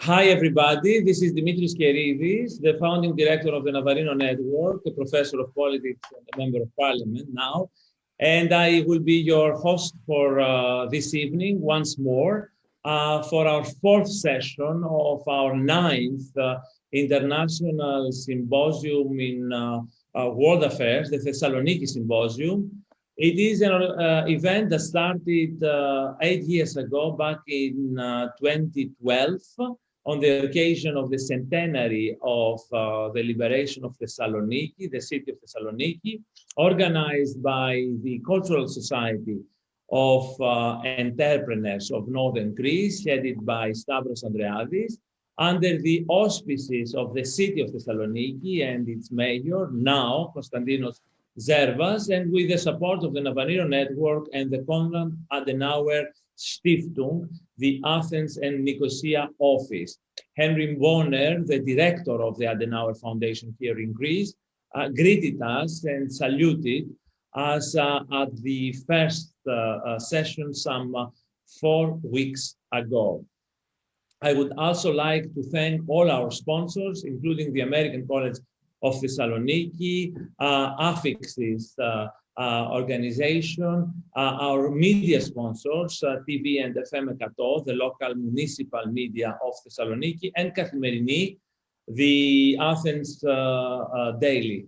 Hi, everybody. This is Dimitris Kairidis, the founding director of the Navarino Network, a professor of politics and a member of parliament now. And I will be your host for this evening once more for our fourth session of our ninth International Symposium in World Affairs, the Thessaloniki Symposium. It is an event that started 8 years ago, back in 2012, on the occasion of the centenary of the liberation of Thessaloniki, the city of Thessaloniki, organized by the Cultural Society of Entrepreneurs of Northern Greece, headed by Stavros Andreadis, under the auspices of the city of Thessaloniki and its mayor, now Costantinos, and with the support of the Navarino Network and the Konrad Adenauer Stiftung, the Athens and Nicosia office. Henry Bonner, the director of the Adenauer Foundation here in Greece, greeted us and saluted us at the first session some 4 weeks ago. I would also like to thank all our sponsors, including the American College of Thessaloniki, Affixes organization, our media sponsors, TV and FM 100, the local municipal media of Thessaloniki, and Kathimerini, the Athens Daily.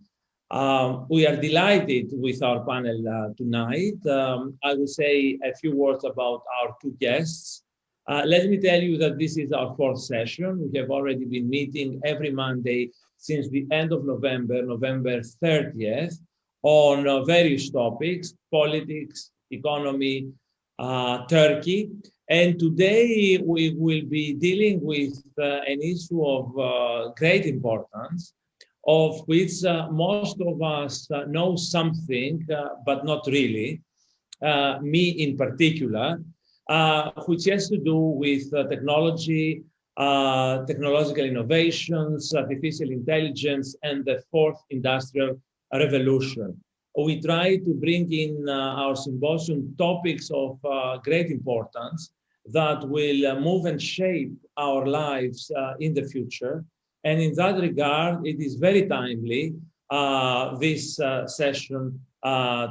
We are delighted with our panel tonight. I will say a few words about our two guests. Let me tell you that this is our fourth session. We have already been meeting every Monday since the end of November, November 30th, on various topics, politics, economy, Turkey. And today we will be dealing with an issue of great importance, of which most of us know something, but not really, me in particular, which has to do with technology, technological innovations, artificial intelligence, and the fourth industrial revolution. We try to bring in our symposium topics of great importance that will move and shape our lives in the future. And in that regard, it is very timely, this session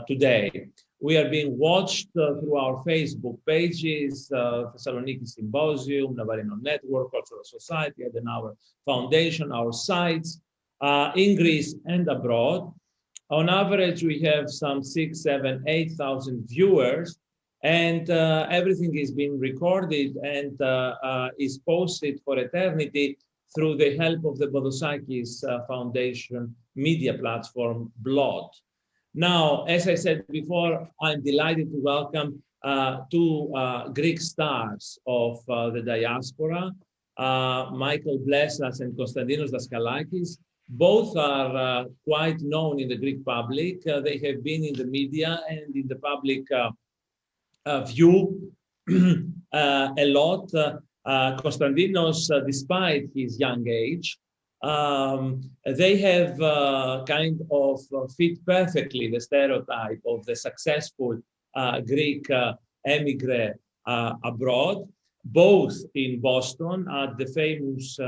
today. We are being watched through our Facebook pages, Thessaloniki Symposium, Navarino Network, Cultural Society, Adenauer Foundation, our sites, in Greece and abroad. On average, we have some 6,000, 7,000, 8,000 viewers, and everything is being recorded and is posted for eternity through the help of the Daskalakis Foundation media platform, Blot. Now, as I said before, I'm delighted to welcome two Greek stars of the diaspora, Michail Bletsas and Costantinos Daskalakis. Both are quite known in the Greek public. They have been in the media and in the public view a lot. Costantinos, despite his young age, they have kind of fit perfectly the stereotype of the successful Greek emigre abroad, both in Boston at the famous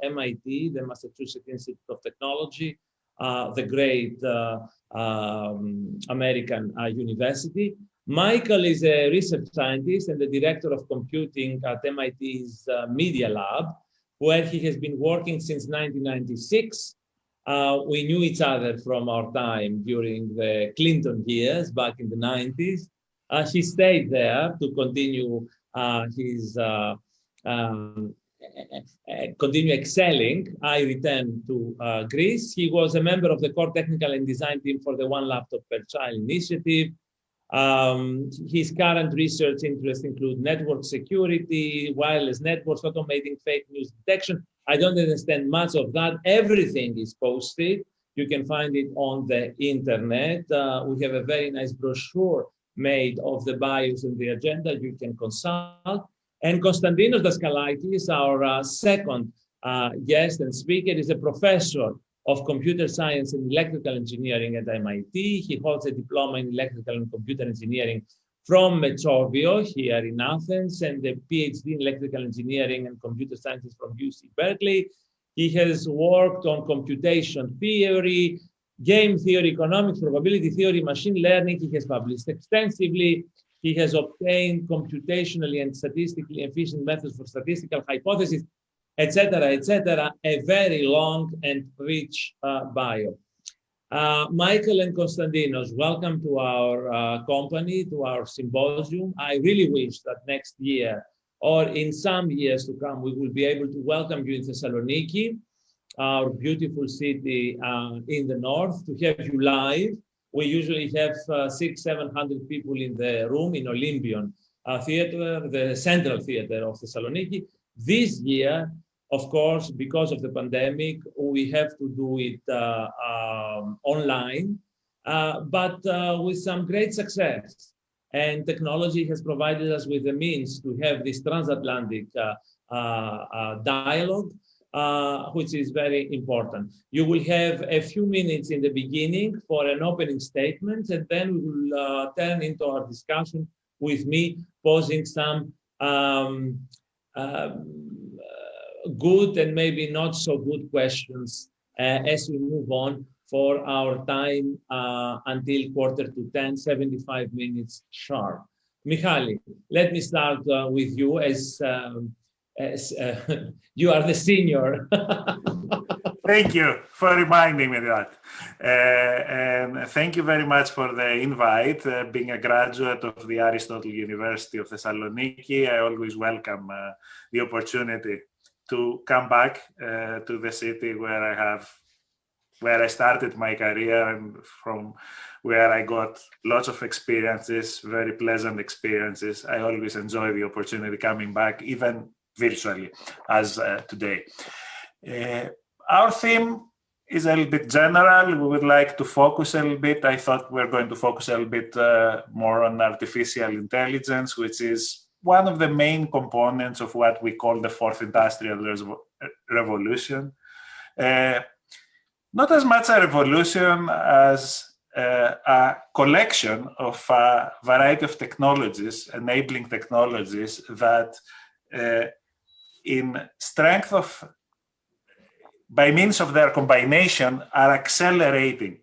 M.I.T, the Massachusetts Institute of Technology, the great American university. Michail is a research scientist and the director of computing at MIT's Media Lab, where he has been working since 1996. We knew each other from our time during the Clinton years back in the 90s. He stayed there to continue his continue excelling. I returned to Greece. He was a member of the core technical and design team for the One Laptop Per Child initiative. His current research interests include network security, wireless networks, automating fake news detection. I don't understand much of that. Everything is posted. You can find it on the internet. We have a very nice brochure made of the bios and the agenda. You can consult. And Costantinos Daskalakis, our second guest and speaker, is a professor of computer science and electrical engineering at MIT. He holds a diploma in electrical and computer engineering from Metrovio here in Athens and a PhD in electrical engineering and computer sciences from UC Berkeley. He has worked on computation theory, game theory, economics, probability theory, machine learning. He has published extensively. He has obtained computationally and statistically efficient methods for statistical hypotheses, etc., etc. A very long and rich bio. Michail and Costantinos, welcome to our company, to our symposium. I really wish that next year or in some years to come, we will be able to welcome you in Thessaloniki, our beautiful city in the north, to have you live. We usually have 600-700 people in the room in Olympion Theater, the central theater of Thessaloniki. This year, of course, because of the pandemic, we have to do it online, but with some great success. And technology has provided us with the means to have this transatlantic dialogue, which is very important. You will have a few minutes in the beginning for an opening statement, and then we will turn into our discussion with me posing some good and maybe not so good questions as we move on for our time until 9:45, 75 minutes sharp. Michail, let me start with you as you are the senior. Thank you for reminding me that. And thank you very much for the invite. Being a graduate of the Aristotle University of Thessaloniki, I always welcome the opportunity to come back to the city where I started my career and from where I got lots of experiences, very pleasant experiences. I always enjoy the opportunity coming back, even virtually, as today. Our theme is a little bit general. We would like to focus a little bit. I thought we're going to focus a little bit more on artificial intelligence, which is one of the main components of what we call the fourth industrial revolution. Not as much a revolution as a collection of a variety of technologies, enabling technologies that in strength of, by means of their combination, are accelerating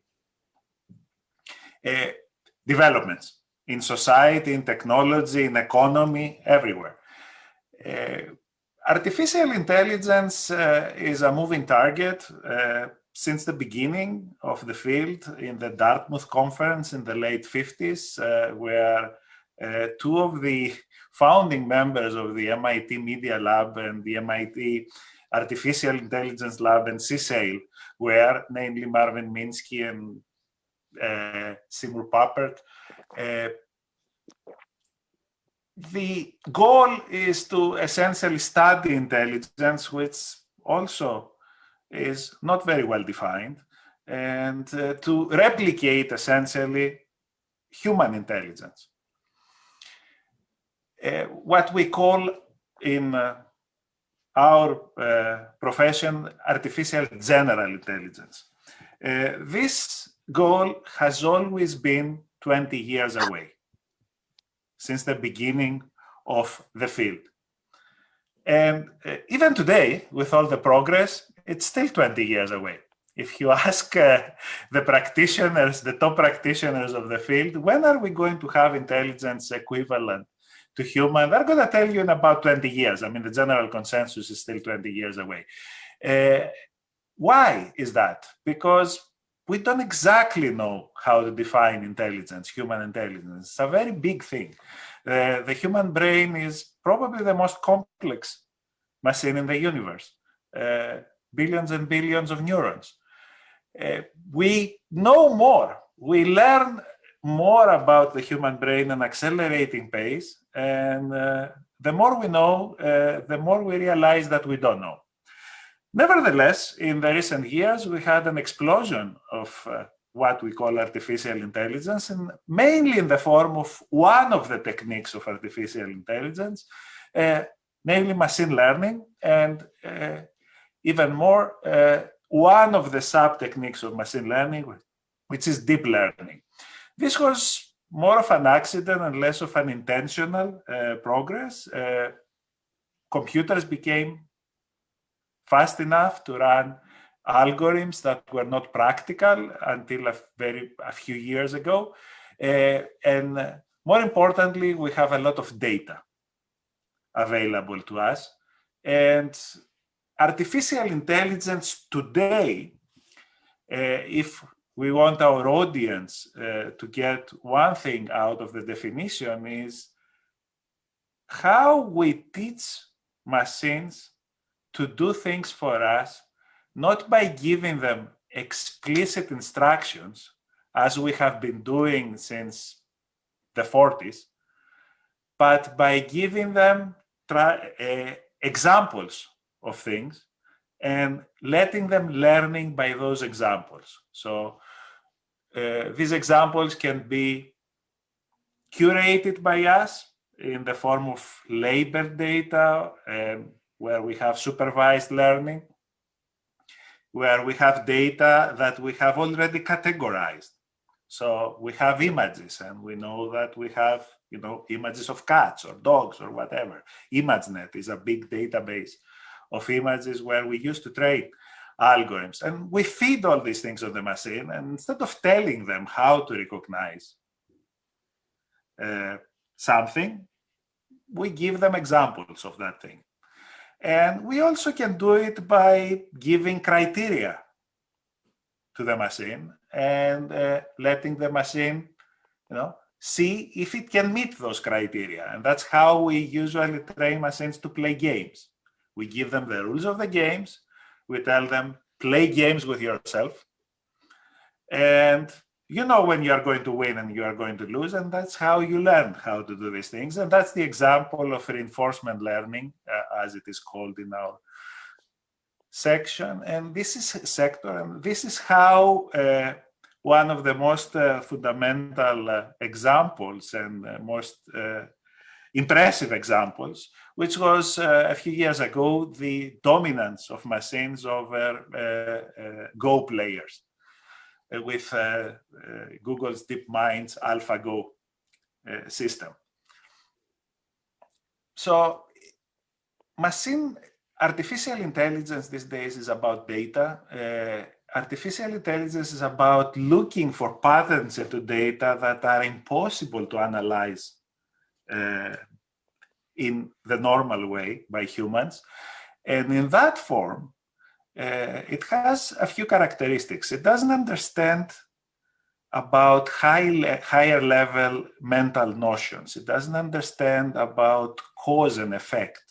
developments in society, in technology, in economy, everywhere. Artificial intelligence is a moving target since the beginning of the field in the Dartmouth conference in the late 50s, where two of the founding members of the M.I.T. Media Lab and the M.I.T. Artificial Intelligence Lab and CSAIL were, namely Marvin Minsky and Seymour Papert. The goal is to essentially study intelligence, which also is not very well defined, and to replicate essentially human intelligence. What we call in our profession artificial general intelligence. This goal has always been 20 years away, since the beginning of the field. And even today, with all the progress, it's still 20 years away. If you ask the practitioners, the top practitioners of the field, when are we going to have intelligence equivalent to human? They're going to tell you in about 20 years. I mean, the general consensus is still 20 years away. Why is that? Because we don't exactly know how to define intelligence, human intelligence. It's a very big thing. The human brain is probably the most complex machine in the universe. Billions and billions of neurons. We know more. We learn more about the human brain at an accelerating pace. And the more we know, the more we realize that we don't know. Nevertheless, in the recent years, we had an explosion of what we call artificial intelligence, and mainly in the form of one of the techniques of artificial intelligence, namely machine learning, and even more, one of the sub-techniques of machine learning, which is deep learning. This was more of an accident and less of an intentional progress. Computers became fast enough to run algorithms that were not practical until a few years ago. And more importantly, we have a lot of data available to us. And artificial intelligence today, if we want our audience to get one thing out of the definition, is how we teach machines to do things for us, not by giving them explicit instructions, as we have been doing since the 40s, but by giving them examples of things and letting them learning by those examples. So these examples can be curated by us in the form of labeled data, where we have supervised learning, where we have data that we have already categorized. So we have images, and we know that we have, images of cats or dogs or whatever. ImageNet is a big database of images where we used to train algorithms. And we feed all these things on the machine, and instead of telling them how to recognize something, we give them examples of that thing. And we also can do it by giving criteria to the machine and letting the machine, see if it can meet those criteria. And that's how we usually train machines to play games. We give them the rules of the games. We tell them, play games with yourself. And you know when you are going to win and you are going to lose, and that's how you learn how to do these things. And that's the example of reinforcement learning, as it is called in our section. And this is sector, and this is how one of the most fundamental examples and most impressive examples, which was a few years ago, the dominance of machines over Go players with Google's DeepMind's AlphaGo system. So artificial intelligence these days is about data. Artificial intelligence is about looking for patterns into data that are impossible to analyze in the normal way by humans. And in that form, it has a few characteristics. It doesn't understand about higher level mental notions. It doesn't understand about cause and effect.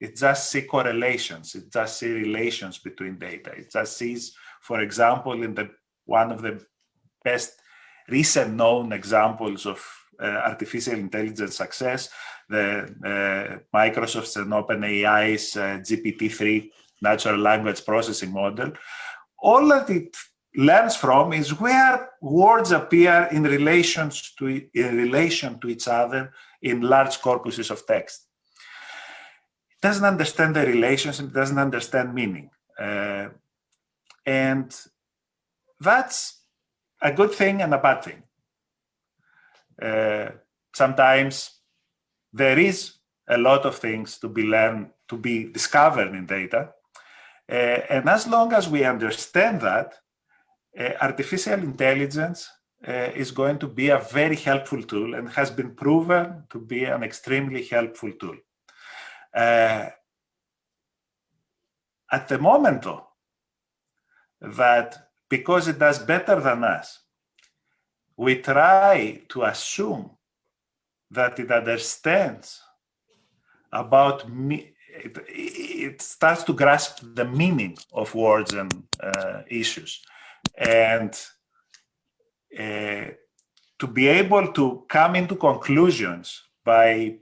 It just sees correlations. It just sees relations between data. It just sees, for example, one of the best recent known examples of artificial intelligence success, the Microsoft's and OpenAI's GPT-3 natural language processing model. All that it learns from is where words appear in relation to each other in large corpuses of text. It doesn't understand the relations, and it doesn't understand meaning. And that's a good thing and a bad thing. Sometimes there is a lot of things to be learned, to be discovered in data. And as long as we understand that, artificial intelligence is going to be a very helpful tool and has been proven to be an extremely helpful tool. At the moment, though, that because it does better than us, we try to assume that it understands about it starts to grasp the meaning of words and issues, and to be able to come into conclusions by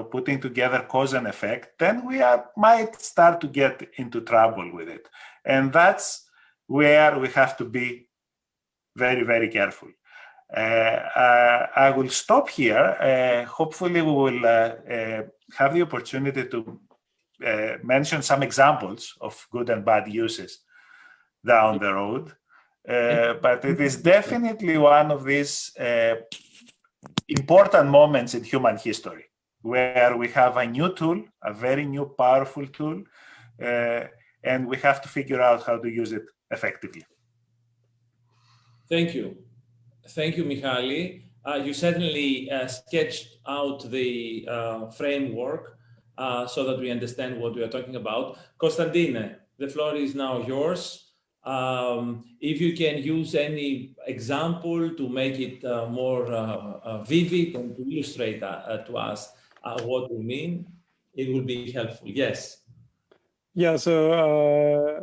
putting together cause and effect, then we might start to get into trouble with it, and that's where we have to be very, very careful. I will stop here. Hopefully, we will have the opportunity to mention some examples of good and bad uses down the road. But it is definitely one of these important moments in human history where we have a new tool, a very new, powerful tool, and we have to figure out how to use it effectively. Thank you. Thank you, Michail. You certainly sketched out the framework so that we understand what we are talking about. Constantine, the floor is now yours. If you can use any example to make it more vivid and to illustrate to us what we mean, it will be helpful. Yes. Yeah, so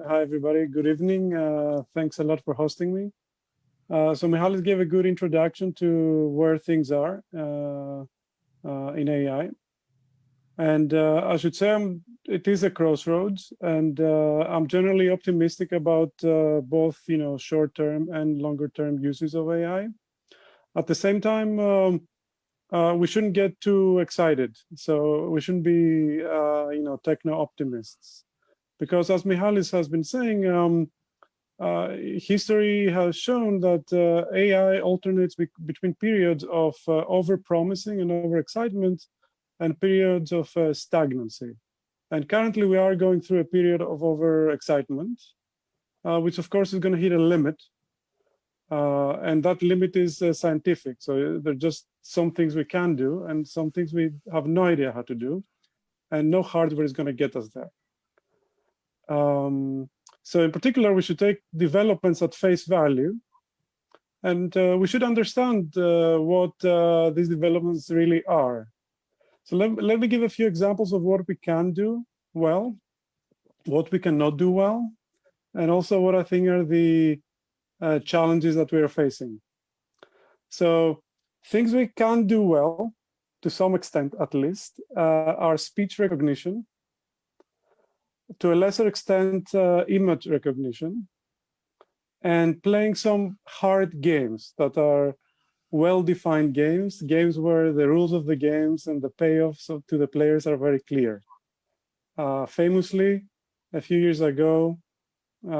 hi, everybody. Good evening. Thanks a lot for hosting me. So Michail gave a good introduction to where things are in AI. And I should say it is a crossroads, and I'm generally optimistic about both, short-term and longer-term uses of AI. At the same time, we shouldn't get too excited. So we shouldn't be, techno-optimists, because as Michail has been saying, history has shown that AI alternates between periods of over-promising and over-excitement and periods of stagnancy. And currently we are going through a period of over-excitement, which of course is going to hit a limit. And that limit is scientific. So there are just some things we can do and some things we have no idea how to do. And no hardware is going to get us there. So in particular, we should take developments at face value. And we should understand what these developments really are. So let me give a few examples of what we can do well, what we cannot do well, and also what I think are the challenges that we are facing. So things we can do well, to some extent at least, are speech recognition, to a lesser extent, image recognition, and playing some hard games that are well-defined games where the rules of the games and the payoffs to the players are very clear. Famously, a few years ago, the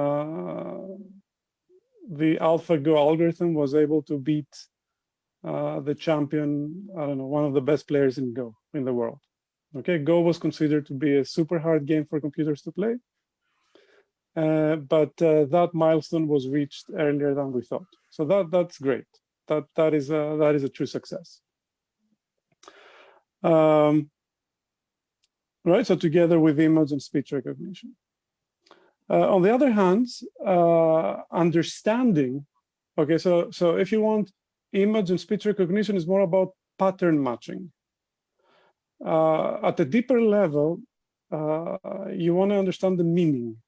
AlphaGo algorithm was able to beat the champion, I don't know, one of the best players in Go in the world. Okay, Go was considered to be a super hard game for computers to play, but that milestone was reached earlier than we thought. So that's great. That is a true success. Right. So together with image and speech recognition. On the other hand, understanding. Okay, so if you want, image and speech recognition is more about pattern matching. At a deeper level, you want to understand the meaning.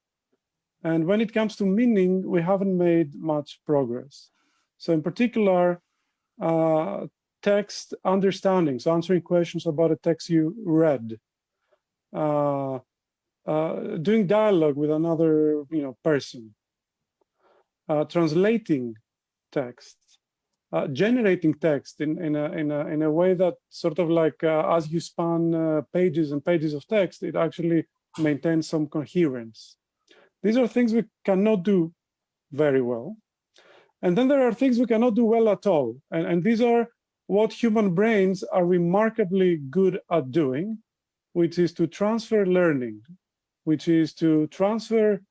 And when it comes to meaning, we haven't made much progress. So in particular, text understanding, so answering questions about a text you read, doing dialogue with another person, translating text, generating text in a way that sort of like as you span pages and pages of text, it actually maintains some coherence. These are things we cannot do very well. And then there are things we cannot do well at all. And these are what human brains are remarkably good at doing, which is to transfer learning, which is to transfer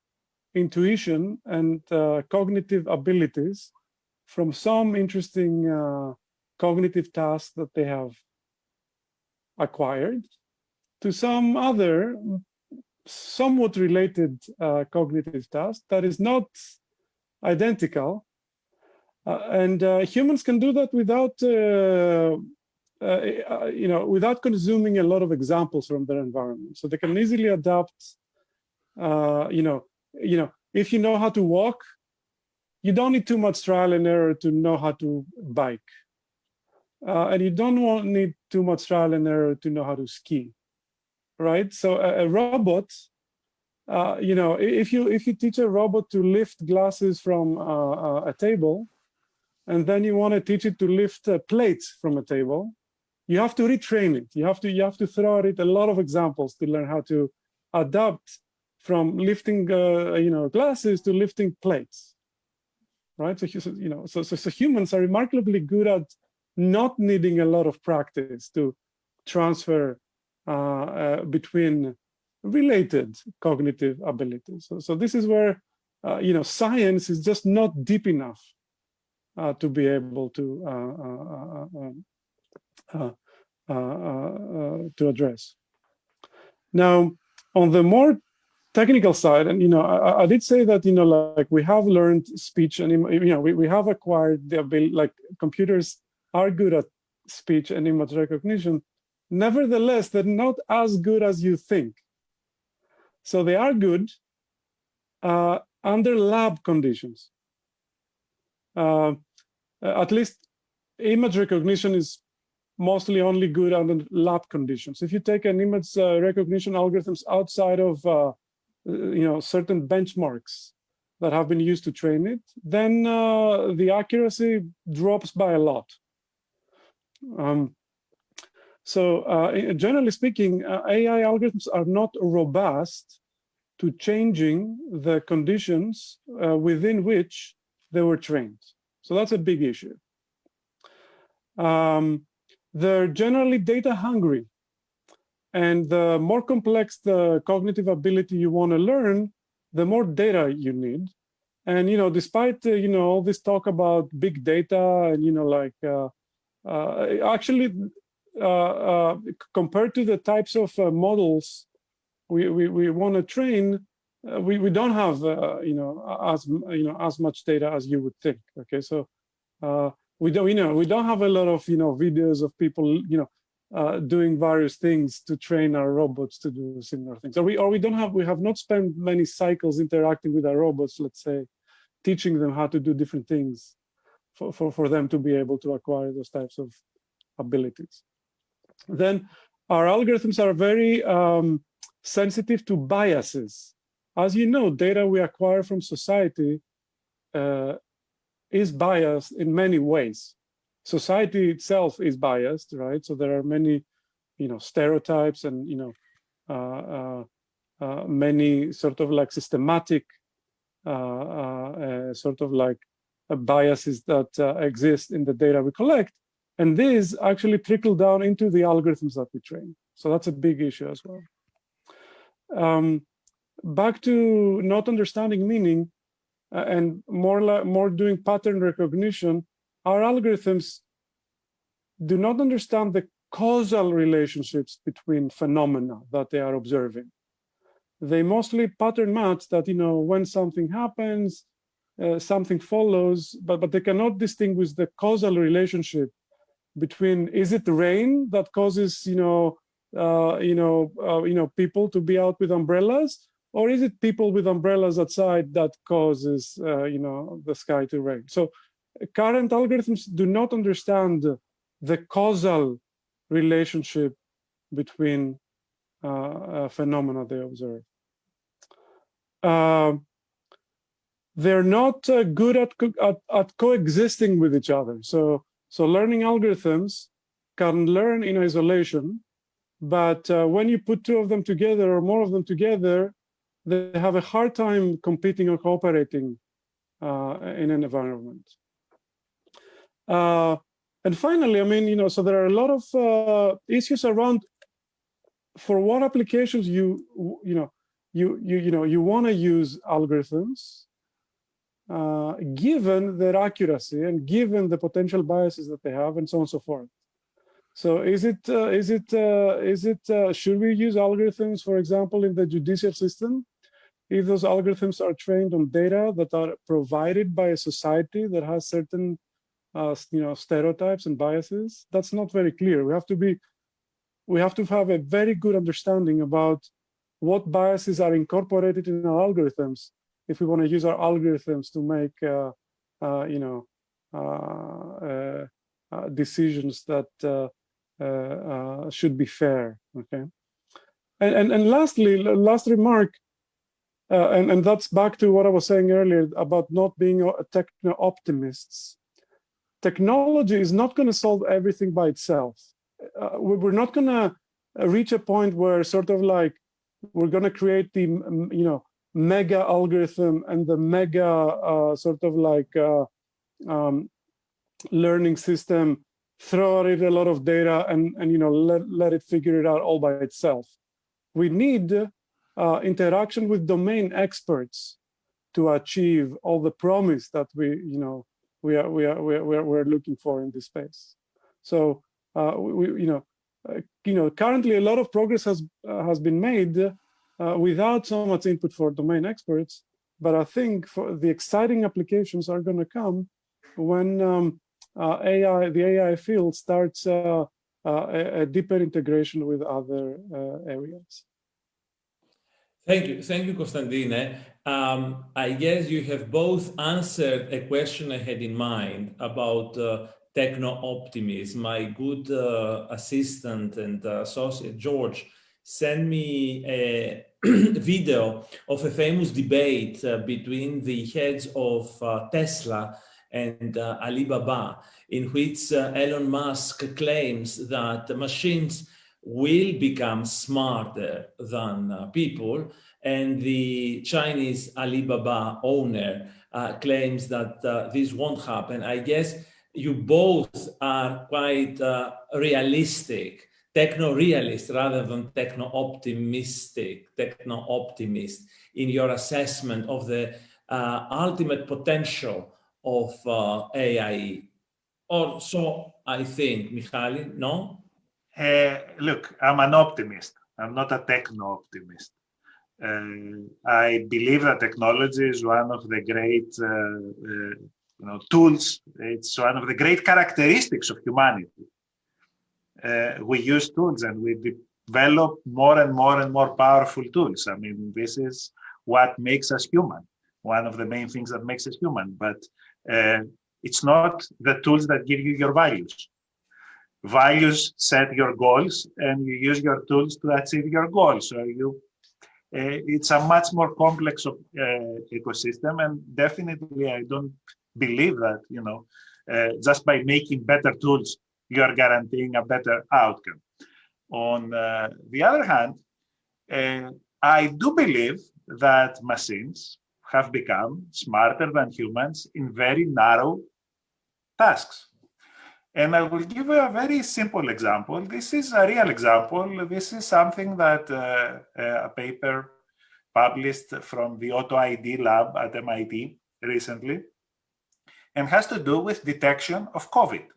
intuition and cognitive abilities from some interesting cognitive task that they have acquired to some other somewhat related cognitive task that is not identical. And humans can do that without, without consuming a lot of examples from their environment. So they can easily adapt. If you know how to walk, you don't need too much trial and error to know how to bike, and you don't need too much trial and error to know how to ski, right? So a robot, if you teach a robot to lift glasses from a table, and then you want to teach it to lift plates from a table, you have to retrain it. You have to throw at it a lot of examples to learn how to adapt from lifting glasses to lifting plates, right? So humans are remarkably good at not needing a lot of practice to transfer between related cognitive abilities. So this is where science is just not deep enough to be able to address. Now, on the more technical side, and I did say that like we have learned speech, and we have acquired the ability, like computers are good at speech and image recognition. Nevertheless, they're not as good as you think. So they are good under lab conditions. At least image recognition is mostly only good under lab conditions. If you take an image recognition algorithms outside of certain benchmarks that have been used to train it, then the accuracy drops by a lot. Generally speaking, AI algorithms are not robust to changing the conditions within which they were trained. So that's a big issue. They're generally data hungry. And the more complex the cognitive ability you want to learn, the more data you need. And despite all this talk about big data and actually compared to the types of models we want to train, we don't have as much data as you would think. Okay, so we don't have a lot of videos of people doing various things to train our robots to do similar things. We have not spent many cycles interacting with our robots, let's say, teaching them how to do different things for them to be able to acquire those types of abilities. Then our algorithms are very sensitive to biases. As you know, data we acquire from society is biased in many ways. Society itself is biased, right? So there are many, stereotypes and many sort of like systematic biases that exist in the data we collect, and these actually trickle down into the algorithms that we train. So that's a big issue as well. Back to not understanding meaning and more doing pattern recognition, our algorithms do not understand the causal relationships between phenomena that they are observing. They mostly pattern match that, when something happens, something follows, but they cannot distinguish the causal relationship between, is it rain that causes, people to be out with umbrellas, or is it people with umbrellas outside that causes, the sky to rain? So current algorithms do not understand the causal relationship between phenomena they observe. They're not good at coexisting with each other. So learning algorithms can learn in isolation, but when you put two of them together or more of them together, they have a hard time competing or cooperating in an environment. And finally, so there are a lot of issues around for what applications you want to use algorithms, given their accuracy and given the potential biases that they have, and so on and so forth. So should we use algorithms, for example, in the judicial system, if those algorithms are trained on data that are provided by a society that has certain stereotypes and biases? That's not very clear. We have to have a very good understanding about what biases are incorporated in our algorithms if we want to use our algorithms to make decisions that should be fair. Okay. And lastly, last remark, and that's back to what I was saying earlier about not being techno-optimists. Technology is not going to solve everything by itself. We're not going to reach a point where sort of like we're going to create the mega algorithm and the mega sort of like learning system throw at it a lot of data and let it figure it out all by itself. We need interaction with domain experts to achieve all the promise that we're looking for in this space. So currently a lot of progress has been made without so much input for domain experts. But I think for the exciting applications are going to come when the AI field starts a deeper integration with other areas. Thank you, Constantine. I guess you have both answered a question I had in mind about techno-optimism. My good assistant and associate, George, sent me a video of a famous debate between the heads of Tesla and Alibaba, in which Elon Musk claims that machines will become smarter than people, and the Chinese Alibaba owner claims that this won't happen. I guess you both are quite realistic, techno-realist rather than techno-optimist in your assessment of the ultimate potential of AI. Or so I think, Michail, no? Look, I'm an optimist. I'm not a techno-optimist. I believe that technology is one of the great tools. It's one of the great characteristics of humanity. We use tools and we develop more and more and more powerful tools. I mean, this is what makes us human. One of the main things that makes us human. But it's not the tools that give you your values. Values set your goals, and you use your tools to achieve your goals. So it's a much more complex ecosystem, and definitely I don't believe that just by making better tools you are guaranteeing a better outcome. On the other hand, I do believe that machines have become smarter than humans in very narrow tasks. And I will give you a very simple example. This is a real example. This is something that a paper published from the Auto ID lab at M.I.T. recently, and has to do with detection of COVID.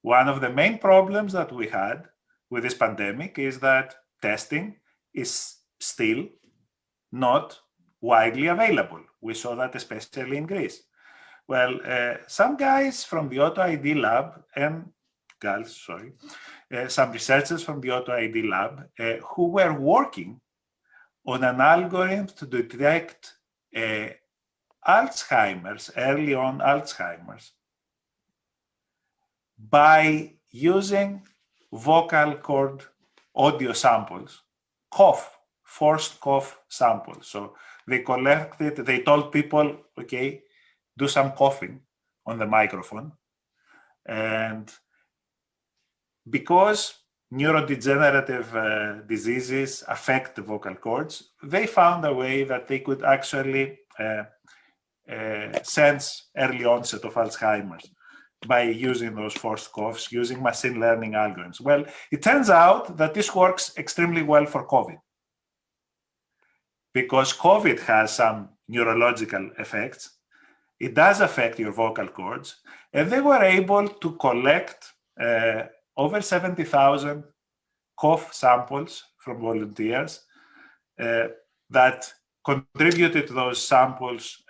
One of the main problems that we had with this pandemic is that testing is still not widely available. We saw that especially in Greece. Well, some guys from the Auto ID lab and girls, sorry, some researchers from the Auto ID lab who were working on an algorithm to detect Alzheimer's, early on Alzheimer's, by using vocal cord audio samples, forced cough samples. So they collected, they told people, okay, do some coughing on the microphone. And because neurodegenerative diseases affect the vocal cords, they found a way that they could actually sense early onset of Alzheimer's by using those forced coughs, using machine learning algorithms. Well, it turns out that this works extremely well for COVID, because COVID has some neurological effects. It does affect your vocal cords, and they were able to collect over 70,000 cough samples from volunteers that contributed to those samples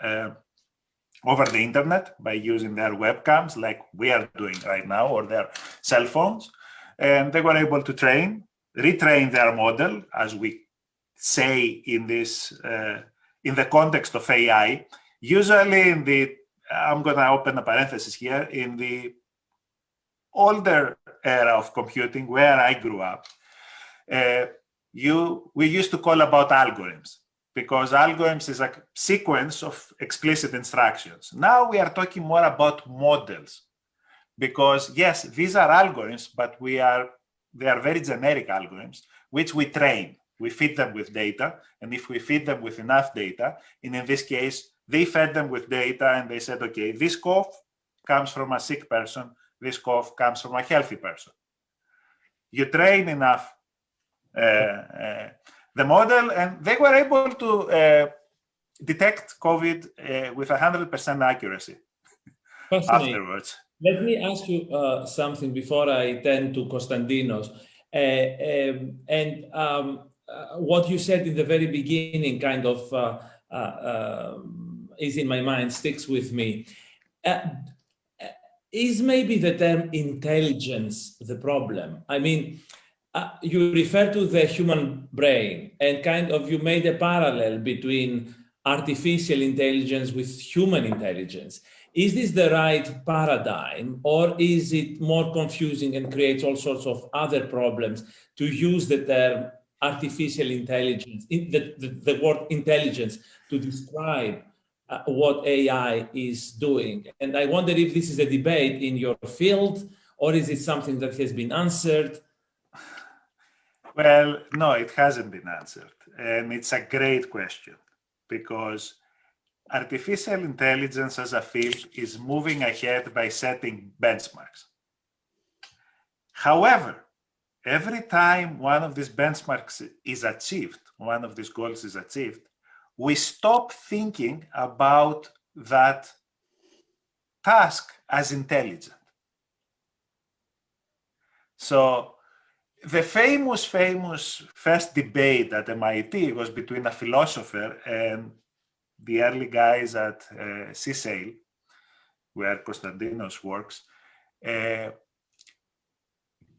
over the internet by using their webcams, like we are doing right now, or their cell phones. And they were able to retrain their model, as we say in this, in the context of AI. Usually in the, I'm going to open a parenthesis here, in the older era of computing where I grew up, we used to call about algorithms, because algorithms is a sequence of explicit instructions. Now we are talking more about models, because yes, these are algorithms, but they are very generic algorithms, which we train. We feed them with data, and if we feed them with enough data, and in this case, they fed them with data and they said, okay, this cough comes from a sick person, this cough comes from a healthy person. You train enough the model, and they were able to detect COVID with 100% accuracy afterwards. Let me ask you something before I turn to Costantinos. What you said in the very beginning kind of is in my mind, sticks with me. Is maybe the term intelligence the problem? I mean, you refer to the human brain and kind of you made a parallel between artificial intelligence with human intelligence. Is this the right paradigm, or is it more confusing and creates all sorts of other problems to use the term artificial intelligence, the word intelligence, to describe what AI is doing? And I wonder if this is a debate in your field, or is it something that has been answered? Well, no, it hasn't been answered. And it's a great question, because artificial intelligence as a field is moving ahead by setting benchmarks. However, every time one of these benchmarks is achieved, one of these goals is achieved, we stop thinking about that task as intelligent. So the famous first debate at M.I.T. was between a philosopher and the early guys at CSAIL, where Costantinos works,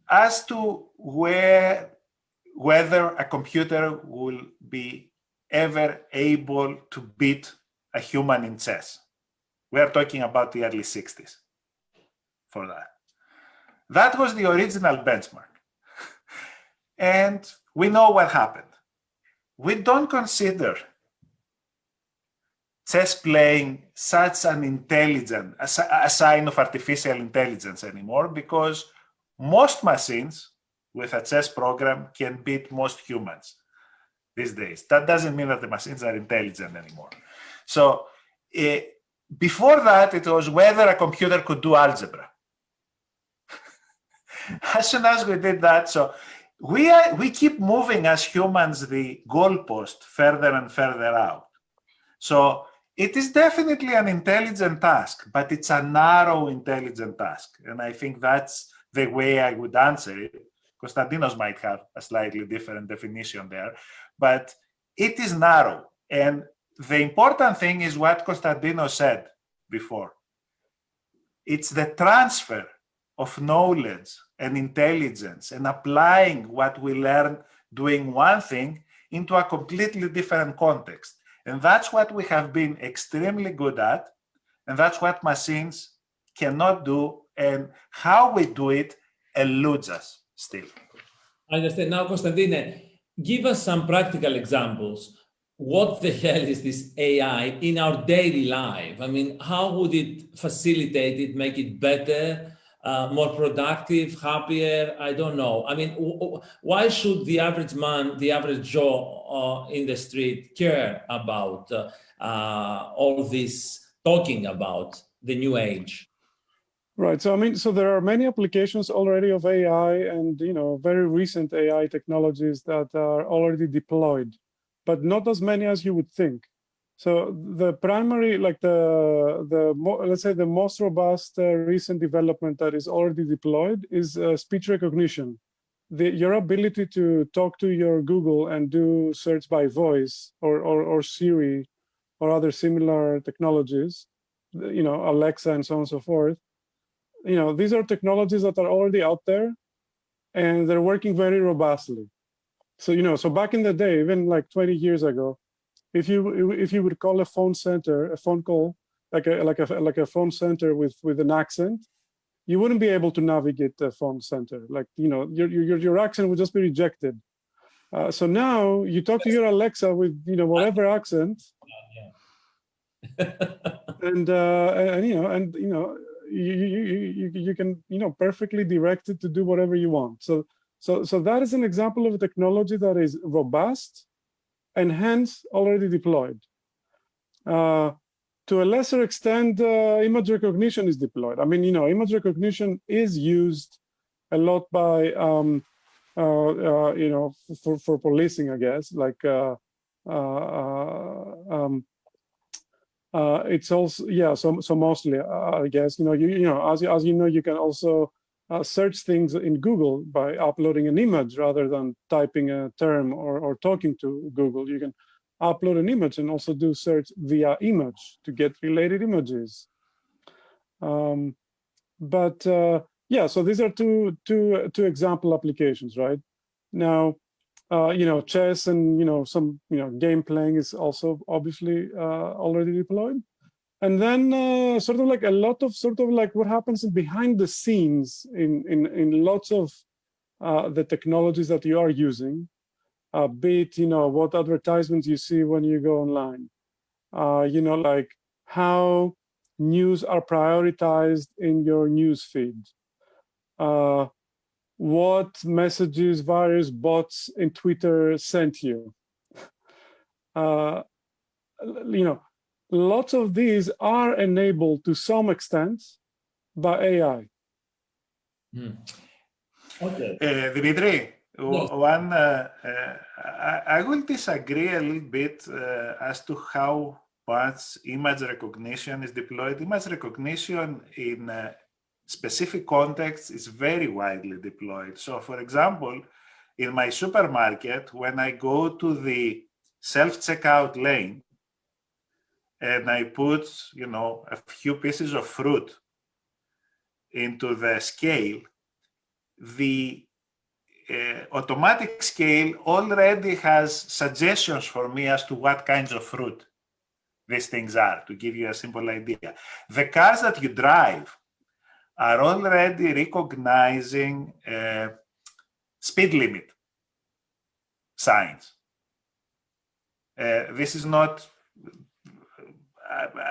as to whether a computer will be ever able to beat a human in chess. We are talking about the early 60s for that. That was the original benchmark. And we know what happened. We don't consider chess playing such an intelligent, a sign of artificial intelligence anymore, because most machines with a chess program can beat most humans these days. That doesn't mean that the machines are intelligent anymore. So before that, it was whether a computer could do algebra. As soon as we did that, so we keep moving as humans the goalpost further and further out. So it is definitely an intelligent task, but it's a narrow intelligent task. And I think that's the way I would answer it. Costantinos might have a slightly different definition there, but it is narrow. And the important thing is what Costantinos said before. It's the transfer of knowledge and intelligence and applying what we learn doing one thing into a completely different context. And that's what we have been extremely good at. And that's what machines cannot do. And how we do it eludes us still. I understand. Now, Constantine, give us some practical examples. What the hell is this AI in our daily life? I mean, how would it facilitate it, make it better, more productive, happier? I don't know. I mean, why should the average man, the average Joe in the street care about all this talking about the new age? Right. So, I mean, so there are many applications already of AI and, very recent AI technologies that are already deployed, but not as many as you would think. So the primary, like let's say the most robust recent development that is already deployed is speech recognition. Your ability to talk to your Google and do search by voice or Siri or other similar technologies, Alexa and so on and so forth. These are technologies that are already out there and they're working very robustly. So, so back in the day, even like 20 years ago, if you would call a phone call, like a phone center with an accent, you wouldn't be able to navigate the phone center. Like, your accent would just be rejected. So now you talk to your Alexa with, whatever accent, and you can, perfectly direct it to do whatever you want. So that is an example of a technology that is robust and hence already deployed. to a lesser extent, image recognition is deployed. I mean, image recognition is used a lot by, for policing, I guess. Like, it's also, yeah. So mostly, I guess, as you know, you can also search things in Google by uploading an image rather than typing a term or talking to Google. You can upload an image and also do search via image to get related images. Yeah, so these are two example applications, right? Now, chess and some game playing is also obviously already deployed. And then sort of like a lot of what happens behind the scenes in lots of the technologies that you are using, be it what advertisements you see when you go online, like how news are prioritized in your news feed, what messages various bots in Twitter sent you. Lots of these are enabled to some extent by AI. Okay. Dimitri, Yes. I will disagree a little bit as to how much image recognition is deployed. Image recognition in specific contexts is very widely deployed. So, for example, in my supermarket, when I go to the self-checkout lane and I put, a few pieces of fruit into the scale, the automatic scale already has suggestions for me as to what kinds of fruit these things are, to give you a simple idea. The cars that you drive are already recognizing speed limit signs. This is not,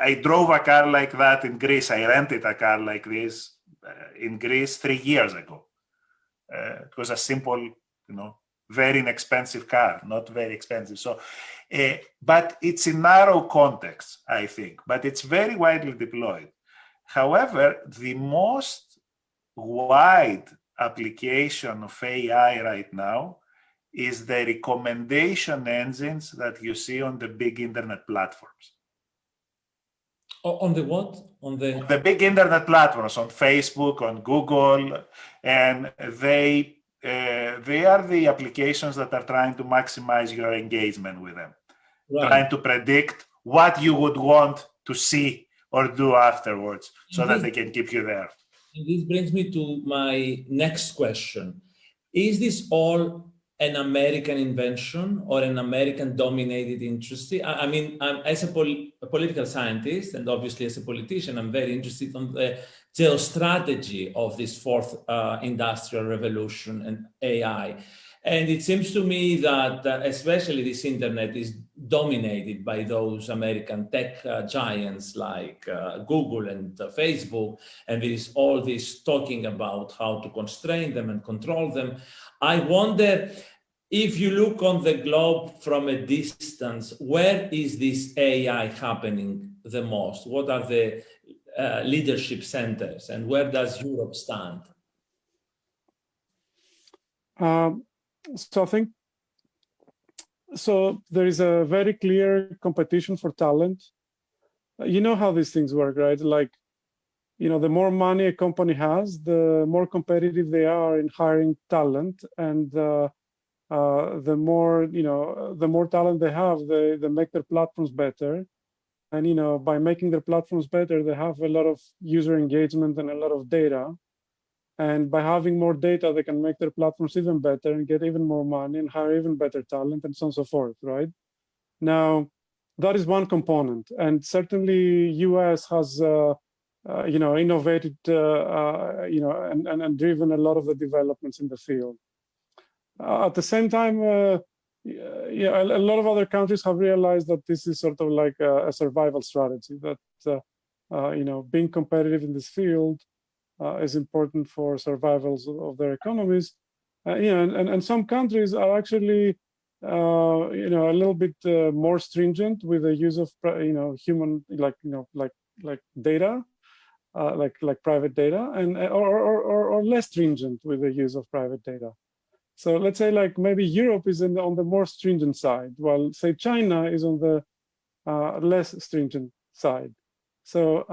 I drove a car like that in Greece. I rented a car like this in Greece 3 years ago. It was a simple, very inexpensive car, not very expensive. So, but it's in narrow context, I think, but it's very widely deployed. However, the most wide application of AI right now is the recommendation engines that you see on the big internet platforms. On the what? On the big internet platforms, on Facebook, on Google, and they are the applications that are trying to maximize your engagement with them, right. Trying to predict what you would want to see or do afterwards so that they can keep you there. And this brings me to my next question. Is this all an American invention or an American-dominated industry? I mean, as a political scientist and obviously as a politician, I'm very interested in the geostrategy of this fourth industrial revolution and AI. And it seems to me that especially this internet is dominated by those American tech giants like Google and Facebook. And there is all this talking about how to constrain them and control them. I wonder, if you look on the globe from a distance, where is this AI happening the most? What are the leadership centers, and where does Europe stand? So I think, so there is a very clear competition for talent. You know how these things work, right? Like, the more money a company has, the more competitive they are in hiring talent, and the more talent they have, they make their platforms better. And by making their platforms better, they have a lot of user engagement and a lot of data. And by having more data, they can make their platforms even better and get even more money and hire even better talent, and so on and so forth, right? Now, that is one component. And certainly US has innovated, and driven a lot of the developments in the field. At the same time, a lot of other countries have realized that this is sort of like a survival strategy, that being competitive in this field is important for survivals of their economies. And some countries are actually a little bit more stringent with the use of human like data, like private data, and or less stringent with the use of private data. So let's say like maybe Europe is on the more stringent side, while say China is on the less stringent side. So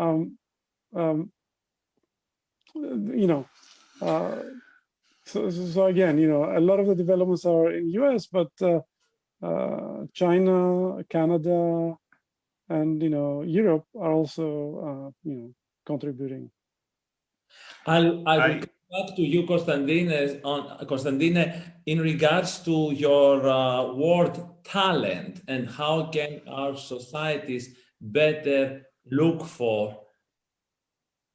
so again, a lot of the developments are in US, but China, Canada, and Europe are also contributing. I will come back to you, Constantine, in regards to your word talent and how can our societies better look for,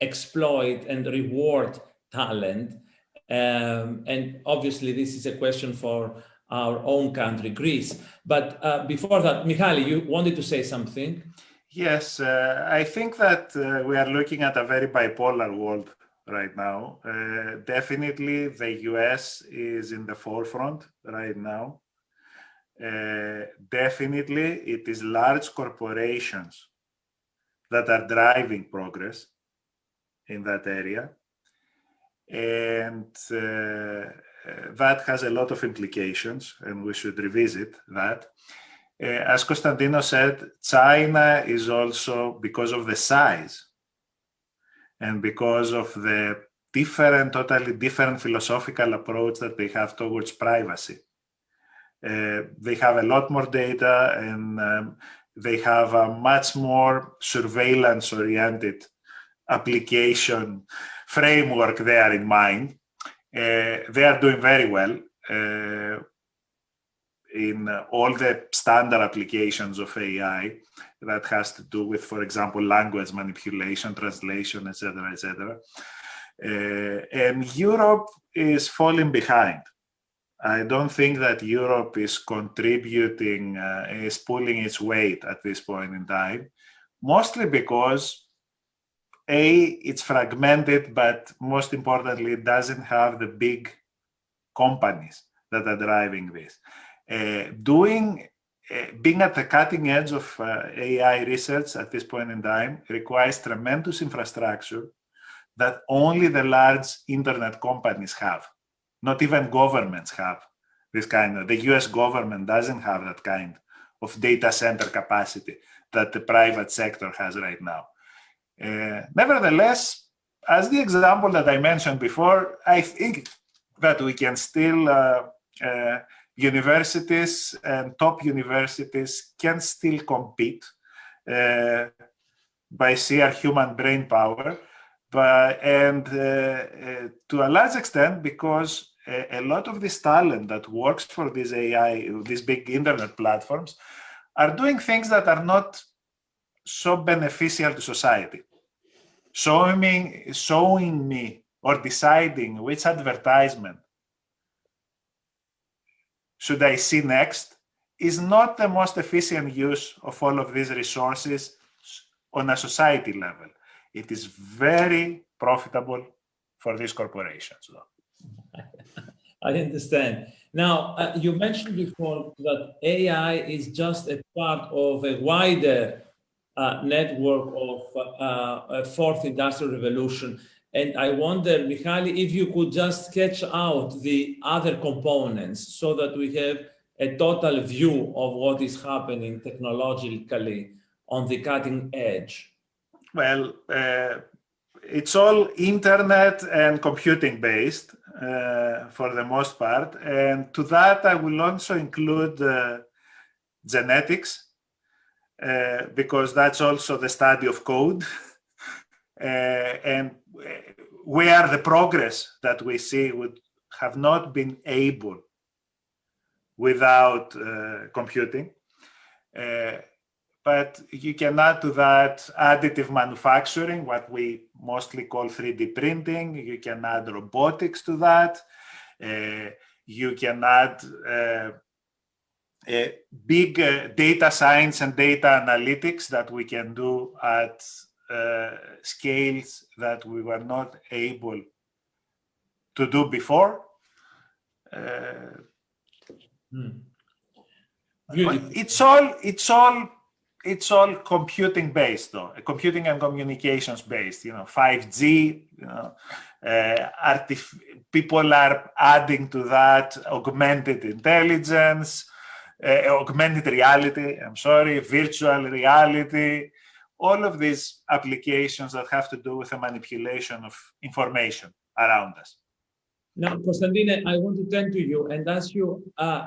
exploit, and reward talent. And obviously, this is a question for our own country, Greece. But before that, Michail, you wanted to say something? Yes, I think that we are looking at a very bipolar world right now. Definitely, the US is in the forefront right now. Definitely, it is large corporations that are driving progress in that area. And that has a lot of implications, and we should revisit that. As Costantinos said, China is also, because of the size and because of the totally different philosophical approach that they have towards privacy. They have a lot more data, and they have a much more surveillance-oriented application framework there in mind. They are doing very well in all the standard applications of AI that has to do with, for example, language manipulation, translation, etc., etc. And Europe is falling behind. I don't think that Europe is contributing, is pulling its weight at this point in time, mostly because it's fragmented, but most importantly, it doesn't have the big companies that are driving this. Being at the cutting edge of AI research at this point in time requires tremendous infrastructure that only the large internet companies have. Not even governments have this kind of, the US government doesn't have that kind of data center capacity that the private sector has right now. Nevertheless, as the example that I mentioned before, I think that we can still, universities and top universities can still compete by sheer human brain power, and to a large extent because a lot of this talent that works for these AI, these big internet platforms, are doing things that are not so beneficial to society. Showing me or deciding which advertisement should I see next is not the most efficient use of all of these resources on a society level. It is very profitable for these corporations, though. I understand. Now, you mentioned before that AI is just a part of a wider network of a fourth industrial revolution. And I wonder, Michail, if you could just sketch out the other components so that we have a total view of what is happening technologically on the cutting edge. Well, it's all internet and computing based for the most part. And to that, I will also include genetics, because that's also the study of code. And where the progress that we see would have not been able without computing. But you can add to that additive manufacturing, what we mostly call 3D printing. You can add robotics to that. You can add big data science and data analytics that we can do at scales that we were not able to do before. It's all computing based, though. Computing and communications based. 5G. People are adding to that augmented intelligence, augmented reality. Virtual reality. All of these applications that have to do with the manipulation of information around us. Now, Constantine, I want to turn to you and ask you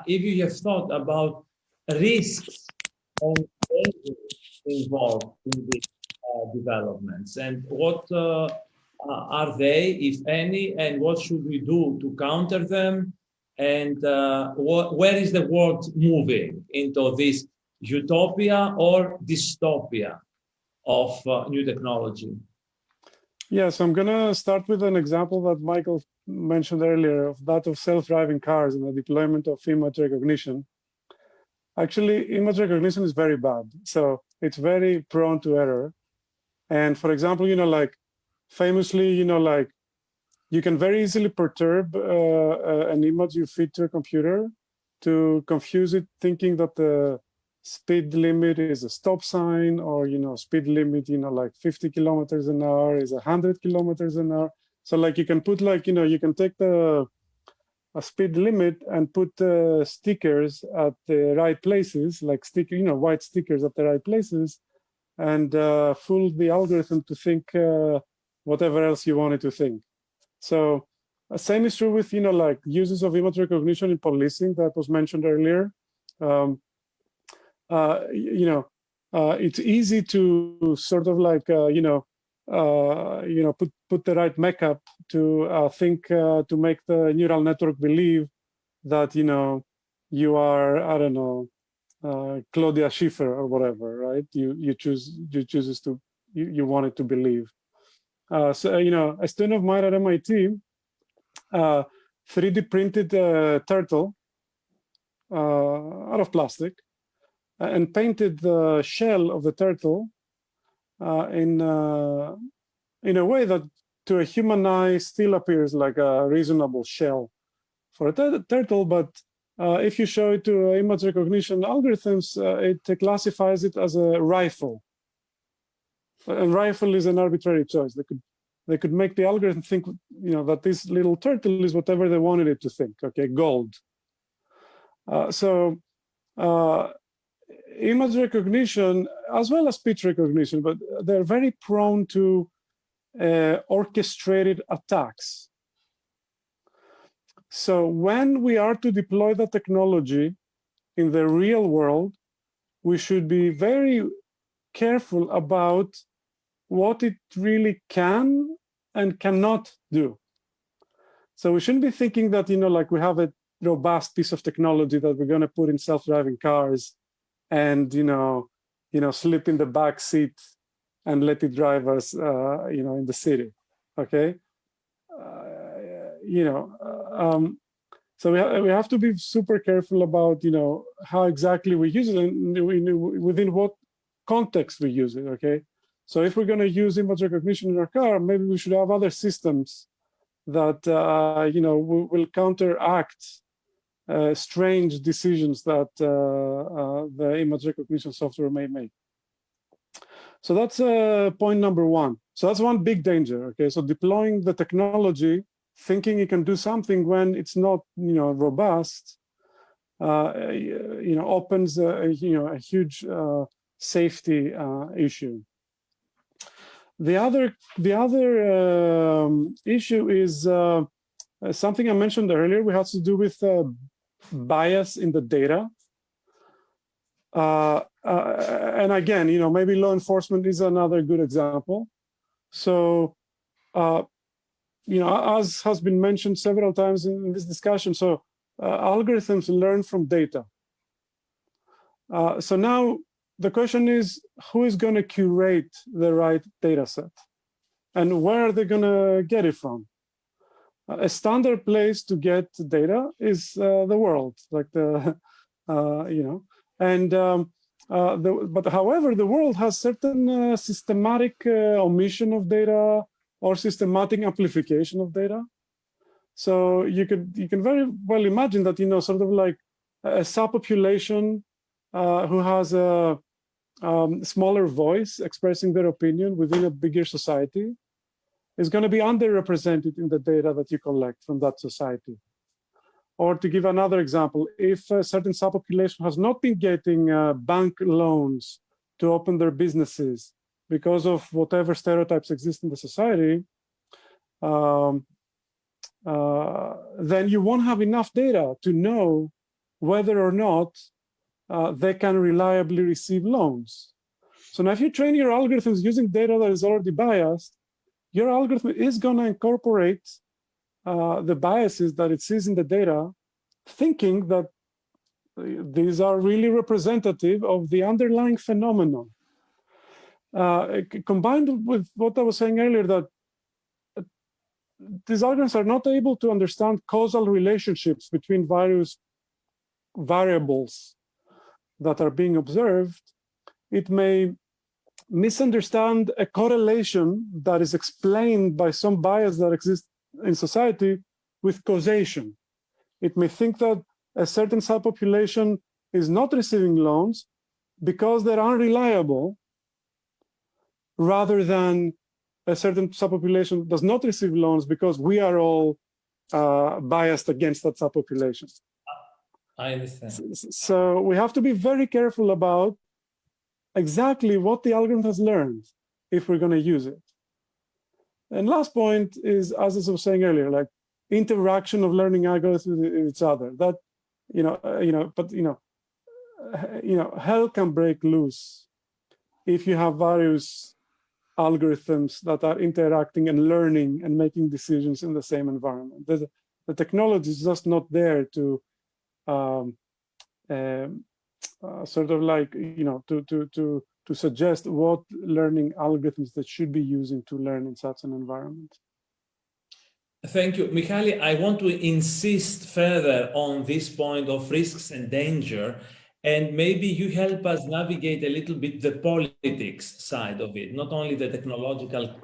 if you have thought about risks and dangers involved in these developments, and what are they, if any, and what should we do to counter them, and where is the world moving into this utopia or dystopia of new technology? Yes, I'm going to start with an example that Michael mentioned earlier, of that of self-driving cars and the deployment of image recognition. Actually, image recognition is very bad. So it's very prone to error. And for example, famously, you can very easily perturb an image you feed to a computer to confuse it, thinking that the speed limit is a stop sign, or speed limit 50 kilometers an hour is 100 kilometers an hour. So you can put you can take a speed limit and put stickers at the right places, like white stickers at the right places, and fool the algorithm to think whatever else you want it to think. So same is true with uses of image recognition in policing that was mentioned earlier. It's easy to sort of put the right makeup to think to make the neural network believe that you are, I don't know, Claudia Schiffer or whatever, right? You want it to believe. So a student of mine at MIT 3D printed a turtle out of plastic and painted the shell of the turtle in a way that to a human eye still appears like a reasonable shell for a turtle, but if you show it to image recognition algorithms, it classifies it as a rifle. And rifle is an arbitrary choice. They could make the algorithm think, that this little turtle is whatever they wanted it to think. Okay, gold. Image recognition, as well as speech recognition, but they're very prone to orchestrated attacks. So when we are to deploy the technology in the real world, we should be very careful about what it really can and cannot do. So we shouldn't be thinking that, we have a robust piece of technology that we're going to put in self-driving cars and, slip in the back seat and let it drive us, in the city, okay? So we have to be super careful about, how exactly we use it and within what context we use it, okay? So if we're going to use image recognition in our car, maybe we should have other systems that, will counteract strange decisions that the image recognition software may make. So that's point number one. So that's one big danger, okay? So deploying the technology, thinking it can do something when it's not, robust, opens a huge safety issue. The other issue is something I mentioned earlier. We have to do with bias in the data. And again, maybe law enforcement is another good example. So, as has been mentioned several times in this discussion, so algorithms learn from data. So now the question is, who is going to curate the right data set? And where are they going to get it from? A standard place to get data is the world, like but however, the world has certain systematic omission of data or systematic amplification of data. So you can very well imagine that, sort of like a subpopulation who has a smaller voice expressing their opinion within a bigger society is going to be underrepresented in the data that you collect from that society. Or to give another example, if a certain subpopulation has not been getting bank loans to open their businesses because of whatever stereotypes exist in the society, then you won't have enough data to know whether or not they can reliably receive loans. So now if you train your algorithms using data that is already biased, your algorithm is going to incorporate the biases that it sees in the data, thinking that these are really representative of the underlying phenomenon. Combined with what I was saying earlier, that these algorithms are not able to understand causal relationships between various variables that are being observed, it may misunderstand a correlation that is explained by some bias that exists in society with causation. It may think that a certain subpopulation is not receiving loans because they're unreliable, rather than a certain subpopulation does not receive loans because we are all biased against that subpopulation. I understand. So we have to be very careful about exactly what the algorithm has learned if we're going to use it. And last point is, as I was saying earlier, like interaction of learning algorithms with each other. That hell can break loose if you have various algorithms that are interacting and learning and making decisions in the same environment. The technology is just not there to sort of like, to suggest what learning algorithms that should be using to learn in such an environment. Thank you. Michail, I want to insist further on this point of risks and danger, and maybe you help us navigate a little bit the politics side of it, not only the technological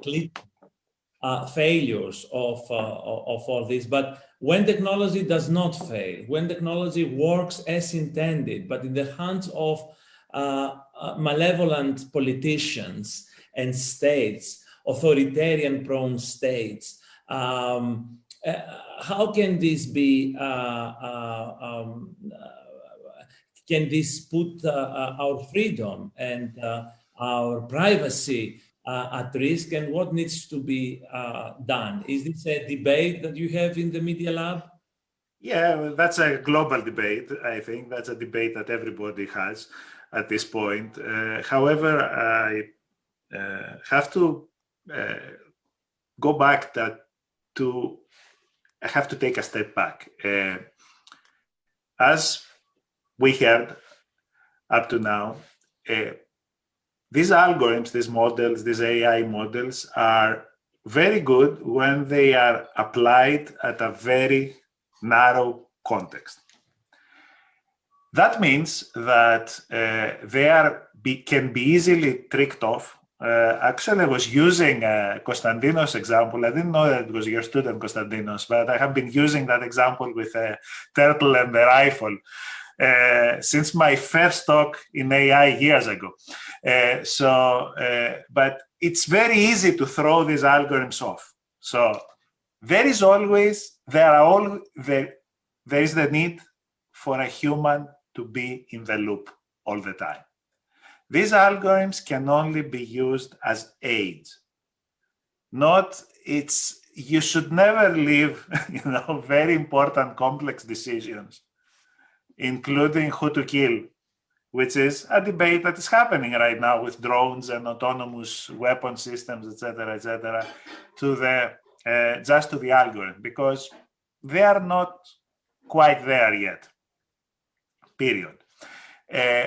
failures of all this, but when technology does not fail, when technology works as intended, but in the hands of malevolent politicians and states, authoritarian-prone states, how can this be? Can this put our freedom and our privacy at risk, and what needs to be done? Is this a debate that you have in the Media Lab? Yeah, that's a global debate. I think that's a debate that everybody has at this point. However, I have to go back I have to take a step back. As we heard up to now, these algorithms, these models, these AI models are very good when they are applied at a very narrow context. That means that they can be easily tricked off. Actually, I was using Costantinos' example. I didn't know that it was your student, Costantinos, but I have been using that example with a turtle and a rifle since my first talk in AI years ago. But it's very easy to throw these algorithms off. So there is the need for a human to be in the loop all the time. These algorithms can only be used as aids. You should never leave, very important complex decisions, including who to kill, which is a debate that is happening right now with drones and autonomous weapon systems, etc., just to the algorithm, because they are not quite there yet, period.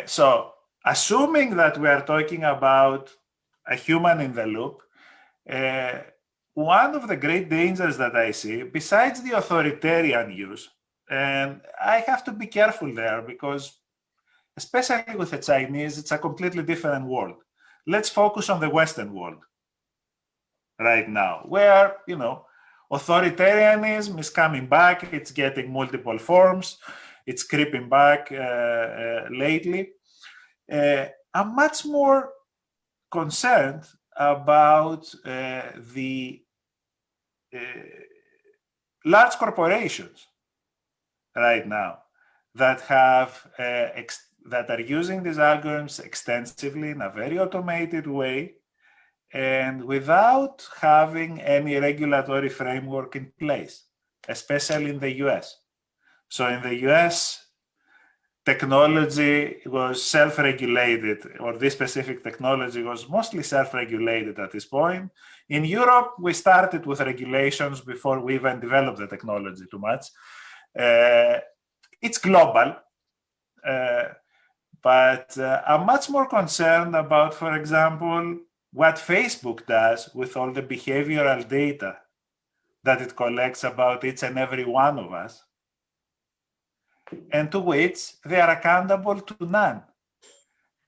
So assuming that we are talking about a human in the loop, one of the great dangers that I see, besides the authoritarian use, and I have to be careful there because, especially with the Chinese, it's a completely different world. Let's focus on the Western world right now, where, authoritarianism is coming back. It's getting multiple forms. It's creeping back lately. I'm much more concerned about the large corporations right now that have that are using these algorithms extensively in a very automated way and without having any regulatory framework in place, especially in the US. So in the US, technology was self-regulated, or this specific technology was mostly self-regulated at this point. In Europe, we started with regulations before we even developed the technology too much. It's global, but I'm much more concerned about, for example, what Facebook does with all the behavioral data that it collects about each and every one of us, and to which they are accountable to none,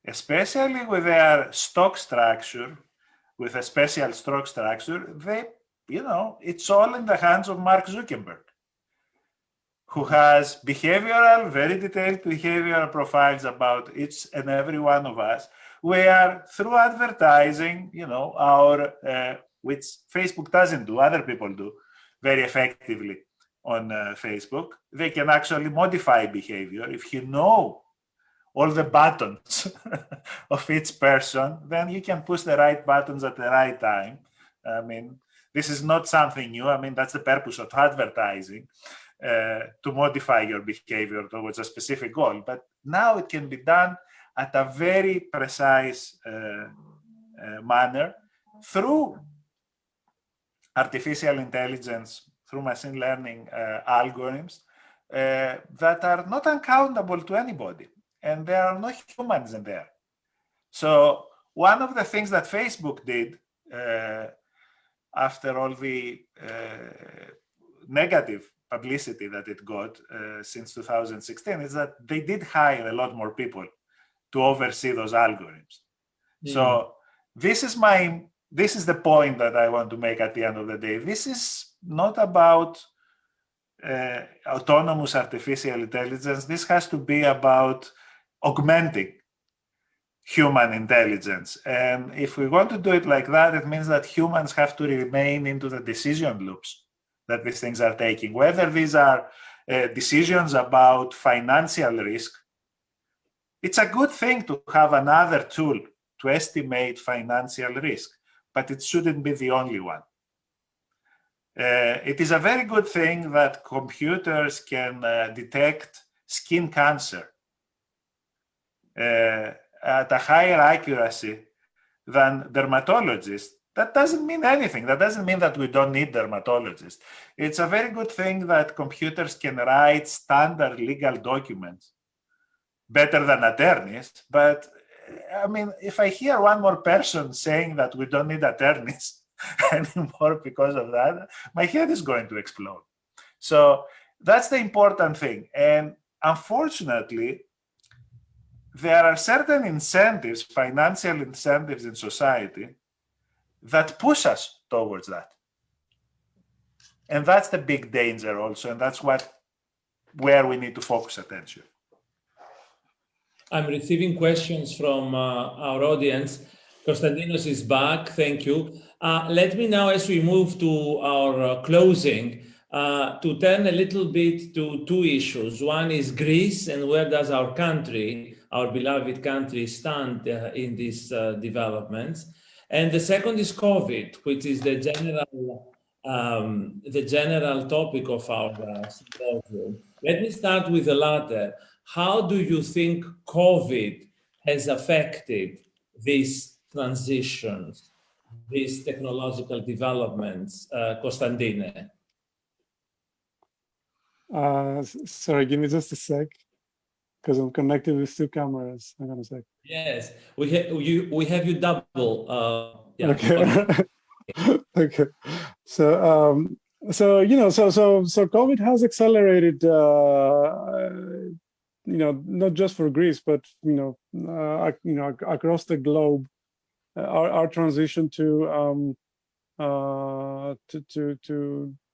especially with their stock structure, with a special stock structure. They, it's all in the hands of Mark Zuckerberg, who has behavioral, very detailed behavioral profiles about each and every one of us, where through advertising, which Facebook doesn't do, other people do very effectively on Facebook, they can actually modify behavior. If you know all the buttons of each person, then you can push the right buttons at the right time. I mean, this is not something new. I mean, that's the purpose of advertising, to modify your behavior towards a specific goal. But now it can be done at a very precise manner through artificial intelligence, through machine learning algorithms that are not accountable to anybody. And there are no humans in there. So one of the things that Facebook did after all the negative publicity that it got since 2016 is that they did hire a lot more people to oversee those algorithms. So this is the point that I want to make at the end of the day. This is not about autonomous artificial intelligence. This has to be about augmenting human intelligence. And if we want to do it like that, it means that humans have to remain into the decision loops that these things are taking, whether these are decisions about financial risk. It's a good thing to have another tool to estimate financial risk, but it shouldn't be the only one. It is a very good thing that computers can detect skin cancer at a higher accuracy than dermatologists. That doesn't mean anything. That doesn't mean that we don't need dermatologists. It's a very good thing that computers can write standard legal documents better than attorneys. But I mean, if I hear one more person saying that we don't need attorneys anymore because of that, my head is going to explode. So that's the important thing. And unfortunately, there are certain incentives, financial incentives in society that push us towards that. And that's the big danger also. And that's where we need to focus attention. I'm receiving questions from our audience. Costantinos is back. Thank you. Let me now, as we move to our closing, to turn a little bit to two issues. One is Greece, and where does our country, our beloved country, stand in these developments? And the second is COVID, which is the general topic of our symposium. Let me start with the latter. How do you think COVID has affected these transitions, these technological developments, Constantine? Sorry, give me just a sec, because I'm connected with two cameras. Hang on a sec. Yes, we have you double. Yeah. Okay. Okay. So COVID has accelerated, not just for Greece, but across the globe, our transition to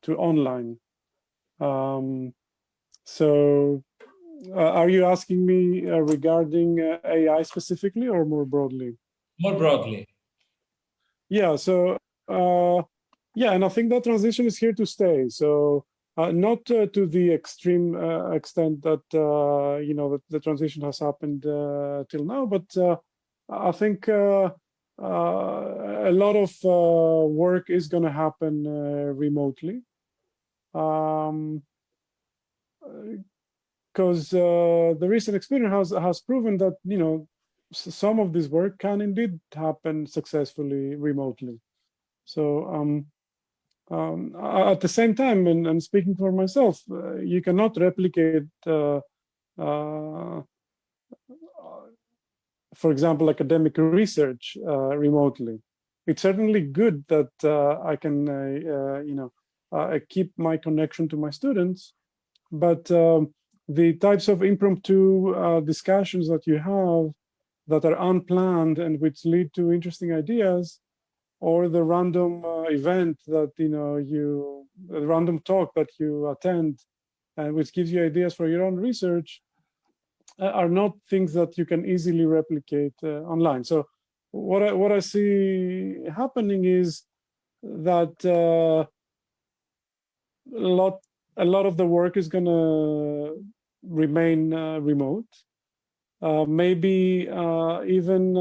online. So Are you asking me regarding AI specifically or more broadly? More broadly. Yeah, so yeah, and I think that transition is here to stay. So not to the extreme extent that you know that the transition has happened till now, but I think a lot of work is going to happen remotely, because the recent experience has proven that you know some of this work can indeed happen successfully remotely. So at the same time, and speaking for myself, you cannot replicate, for example, academic research remotely. It's certainly good that I can, you know, keep my connection to my students, but the types of impromptu discussions that you have that are unplanned and which lead to interesting ideas, or the random event that you know the random talk that you attend and which gives you ideas for your own research are not things that you can easily replicate online. So what I see happening is that a lot of the work is going to remain remote. Maybe even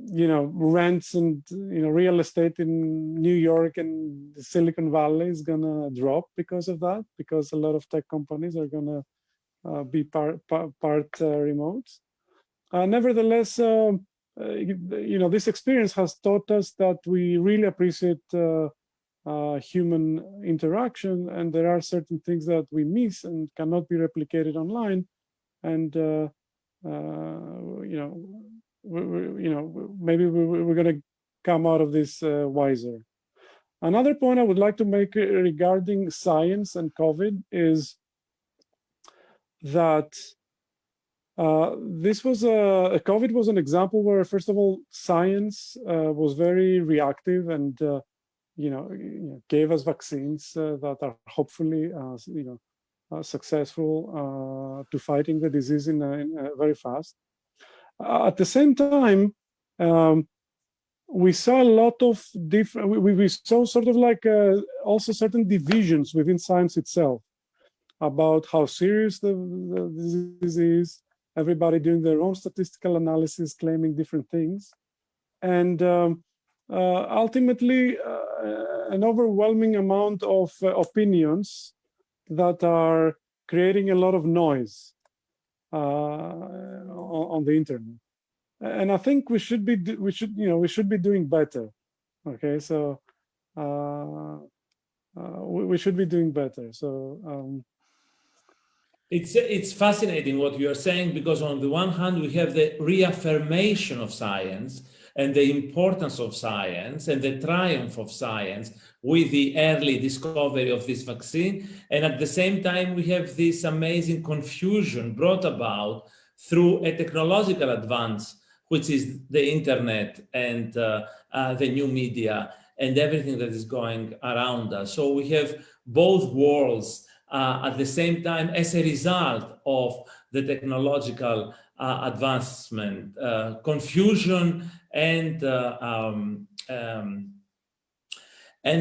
you know, rents and you know real estate in New York and Silicon Valley is gonna drop because of that, because a lot of tech companies are gonna be part remote. Nevertheless, you know, this experience has taught us that we really appreciate human interaction, and there are certain things that we miss and cannot be replicated online, and you know. You know, maybe we're going to come out of this wiser. Another point I would like to make regarding science and COVID is that this was COVID was an example where, first of all, science was very reactive and you know gave us vaccines that are hopefully you know successful to fighting the disease in very fast. At the same time, we saw a lot of different, we saw sort of like also certain divisions within science itself about how serious the disease is, everybody doing their own statistical analysis, claiming different things. And ultimately, an overwhelming amount of opinions that are creating a lot of noise on the internet, and I think we should be doing better. Okay, so we should be doing better. So it's fascinating what you are saying, because on the one hand we have the reaffirmation of science and the importance of science and the triumph of science with the early discovery of this vaccine. And at the same time, we have this amazing confusion brought about through a technological advance, which is the internet and the new media and everything that is going around us. So we have both worlds at the same time as a result of the technological advancement, confusion and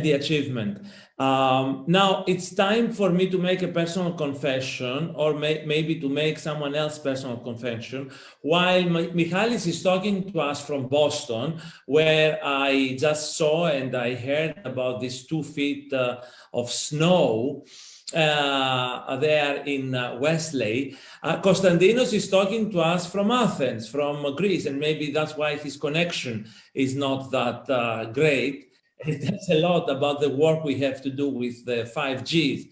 the achievement. Now it's time for me to make a personal confession, or maybe to make someone else personal confession. While Michalis is talking to us from Boston, where I just saw and I heard about these 2 feet of snow there in Wesley, Costantinos is talking to us from Athens, from Greece, and maybe that's why his connection is not that great. It tells a lot about the work we have to do with the 5Gs.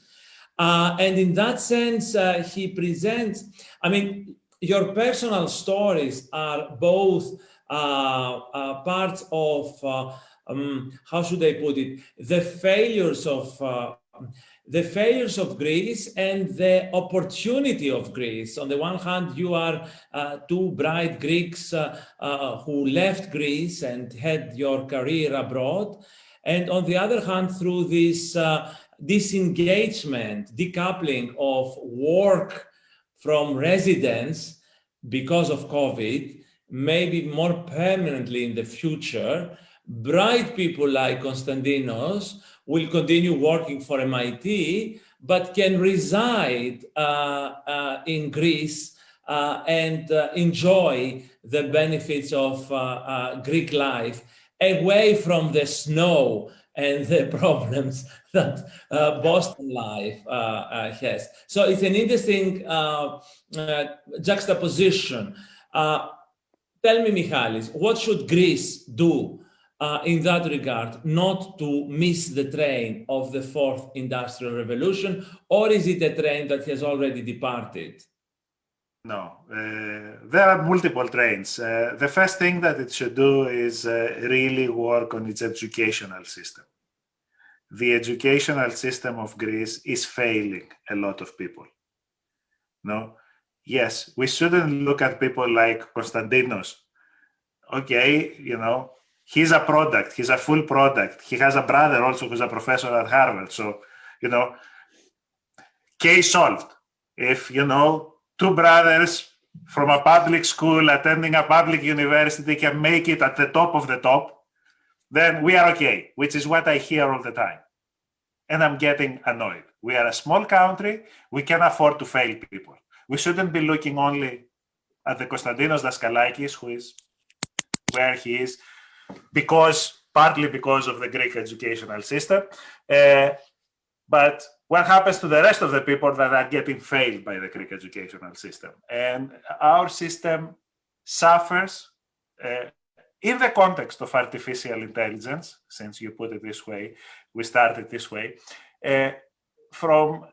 And in that sense, he presents, I mean, your personal stories are both parts of, how should I put it, the failures of Greece and the opportunity of Greece. On the one hand, you are 2 bright Greeks who left Greece and had your career abroad. And on the other hand, through this disengagement, decoupling of work from residence because of COVID, maybe more permanently in the future. Bright people like Costantinos will continue working for M.I.T, but can reside in Greece and enjoy the benefits of Greek life away from the snow and the problems that Boston life has. So it's an interesting juxtaposition. Tell me, Michalis, what should Greece do in that regard, not to miss the train of the fourth industrial revolution, or is it a train that has already departed? No, there are multiple trains. The first thing that it should do is really work on its educational system. The educational system of Greece is failing a lot of people. No, yes, we shouldn't look at people like Costantinos. Okay, you know, he's a product, he's a full product. He has a brother also who's a professor at Harvard. So, you know, case solved. If, you know, two brothers from a public school attending a public university can make it at the top of the top, then we are okay, which is what I hear all the time. And I'm getting annoyed. We are a small country. We can afford to fail people. We shouldn't be looking only at the Costantinos Daskalakis, who is where he is, partly because of the Greek educational system. But what happens to the rest of the people that are getting failed by the Greek educational system? And our system suffers in the context of artificial intelligence, since you put it this way, we started this way, from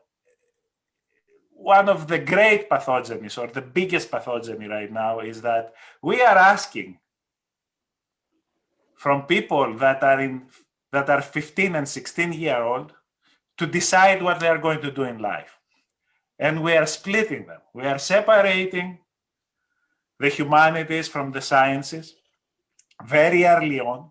one of the great pathogenies, or the biggest pathogeny right now, is that we are asking from people that are 15 and 16-year-old to decide what they are going to do in life. And we are splitting them. We are separating the humanities from the sciences very early on,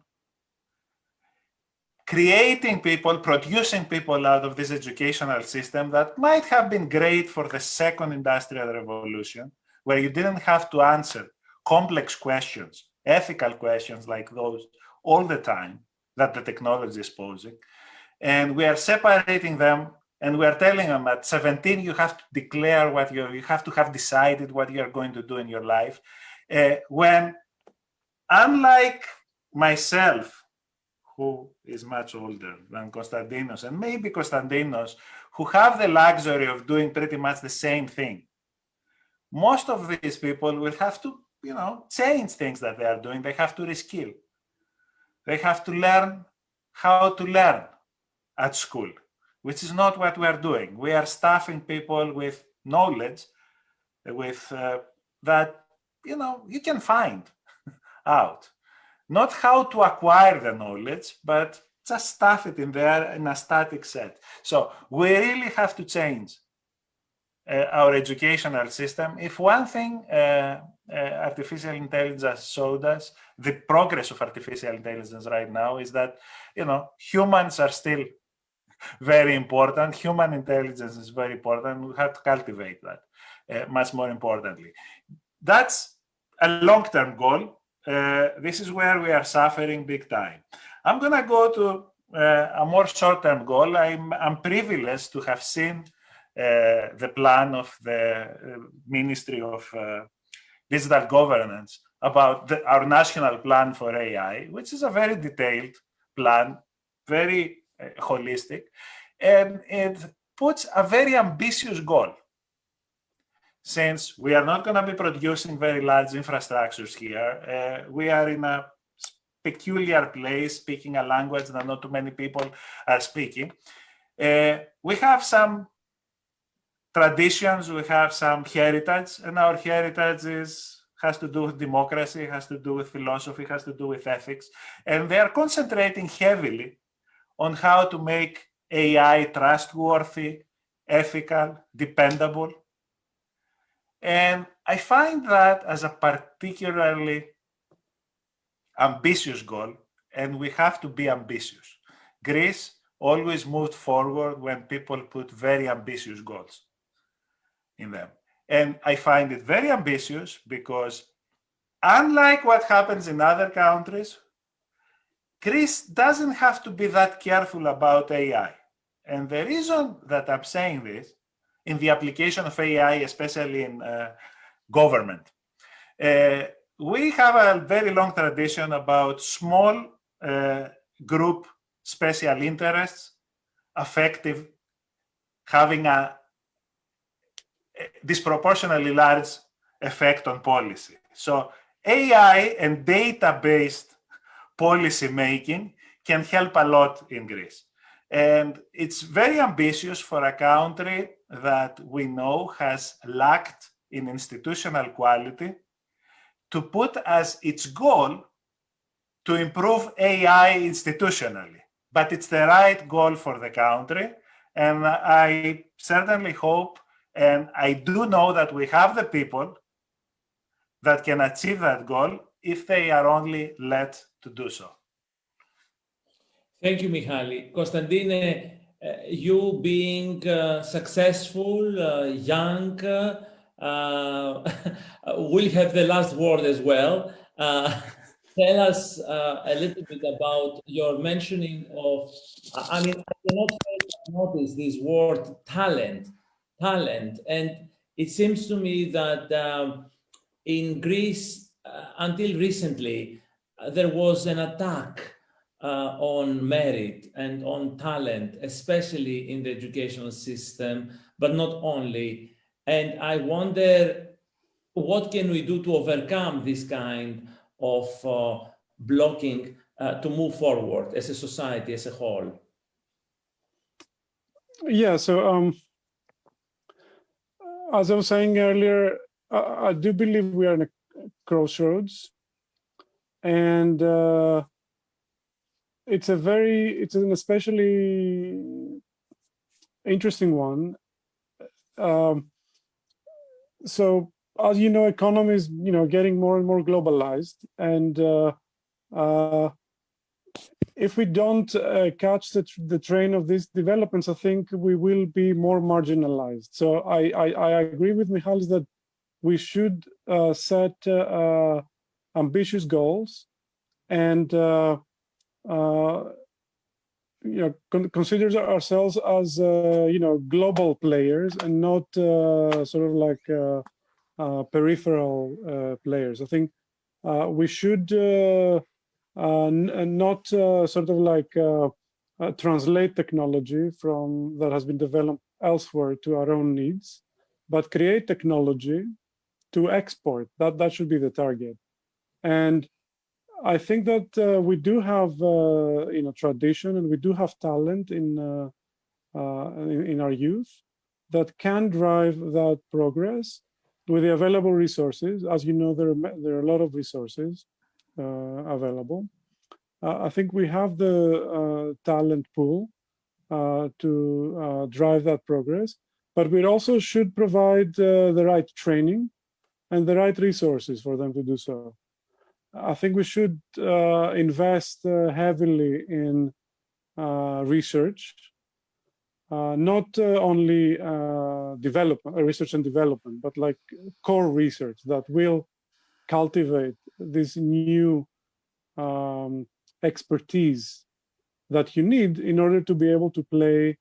creating people, producing people out of this educational system that might have been great for the second industrial revolution, where you didn't have to answer complex questions, ethical questions like those all the time that the technology is posing. And we are separating them, and we are telling them at 17, you have to declare what you have to have decided what you are going to do in your life. When, unlike myself, who is much older than Costantinos, and maybe Costantinos, who have the luxury of doing pretty much the same thing, most of these people will have to, you know, change things that they are doing. They have to reskill. They have to learn how to learn at school, which is not what we are doing. We are staffing people with knowledge, with that, you know, you can find out. Not how to acquire the knowledge, but just stuff it in there in a static set. So we really have to change our educational system. If one thing artificial intelligence showed us, the progress of artificial intelligence right now is that, you know, humans are still very important. Human intelligence is very important. We have to cultivate that much more importantly. That's a long-term goal. This is where we are suffering big time. I'm going to go to a more short-term goal. I'm privileged to have seen the plan of the Ministry of Digital Governance about our national plan for AI, which is a very detailed plan, very holistic, and it puts a very ambitious goal. Since we are not going to be producing very large infrastructures here, we are in a peculiar place, speaking a language that not too many people are speaking. We have some traditions, we have some heritage, and our heritage has to do with democracy, has to do with philosophy, has to do with ethics, and they are concentrating heavily on how to make AI trustworthy, ethical, dependable. And I find that as a particularly ambitious goal, and we have to be ambitious. Greece always moved forward when people put very ambitious goals in them. And I find it very ambitious because unlike what happens in other countries, Greece doesn't have to be that careful about AI. And the reason that I'm saying this, in the application of AI, especially in government, we have a very long tradition about small group special interests, effective, having a disproportionately large effect on policy. So AI and data-based policy making can help a lot in Greece. And it's very ambitious for a country that we know has lacked in institutional quality to put as its goal to improve AI institutionally. But it's the right goal for the country. And I certainly hope, and I do know that we have the people that can achieve that goal if they are only let to do so. Thank you, Michail. Constantine, you being successful, young, will have the last word as well. Tell us a little bit about your mentioning of, I mean, I cannot notice this word talent. And it seems to me that in Greece, until recently, there was an attack on merit and on talent, especially in the educational system, but not only. And I wonder, what can we do to overcome this kind of blocking to move forward as a society, as a whole? Yeah, so as I was saying earlier, I do believe we are in a crossroads, and it's an especially interesting one. So as you know, economy is getting more and more globalized, and if we don't catch the train of these developments, I think we will be more marginalized. So I agree with Michail that we should set ambitious goals and consider ourselves as global players and not sort of like peripheral players. I think we should not sort of like translate technology from that has been developed elsewhere to our own needs, but create technology to export. That should be the target. And I think that we do have tradition, and we do have talent in our youth that can drive that progress with the available resources. As you know, there are a lot of resources available. I think we have the talent pool to drive that progress, but we also should provide the right training and the right resources for them to do so. I think we should invest heavily in research, not only research and development, but like core research that will cultivate this new expertise that you need in order to be able to play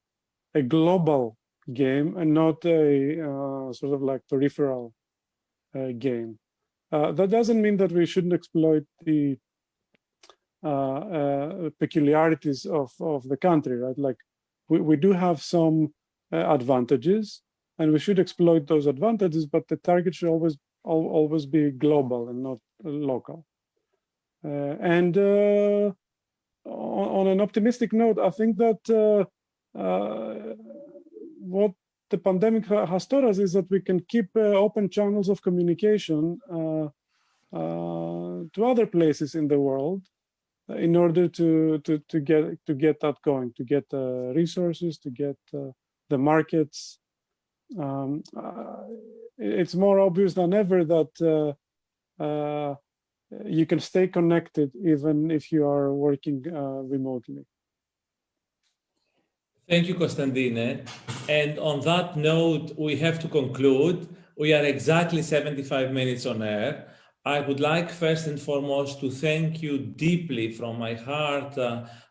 a global game and not a sort of like peripheral game. That doesn't mean that we shouldn't exploit the peculiarities of the country, right? Like we do have some advantages, and we should exploit those advantages, but the target should always be global and not local. And on an optimistic note, I think that what the pandemic has taught us is that we can keep open channels of communication to other places in the world in order to get that going, to get resources, to get the markets. It's more obvious than ever that you can stay connected even if you are working remotely. Thank you, Constantine. And on that note, we have to conclude. We are exactly 75 minutes on air. I would like first and foremost to thank you deeply from my heart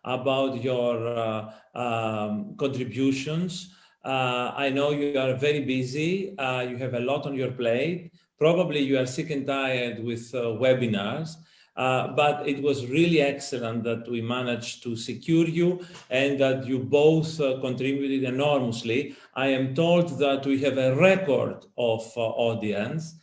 about your contributions. I know you are very busy. You have a lot on your plate. Probably you are sick and tired with webinars. But it was really excellent that we managed to secure you and that you both contributed enormously. I am told that we have a record of audience,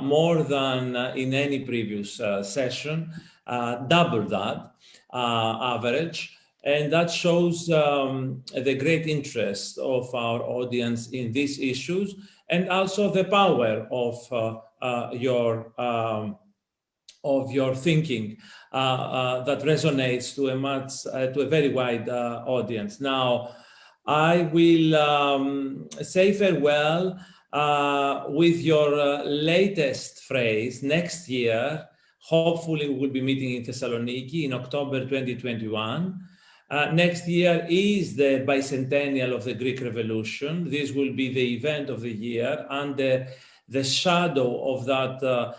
more than in any previous session, double that average. And that shows the great interest of our audience in these issues and also the power of your thinking that resonates to a very wide audience. Now, I will say farewell with your latest phrase. Next year, hopefully we will be meeting in Thessaloniki in October 2021. Next year is the bicentennial of the Greek Revolution. This will be the event of the year, and the shadow of that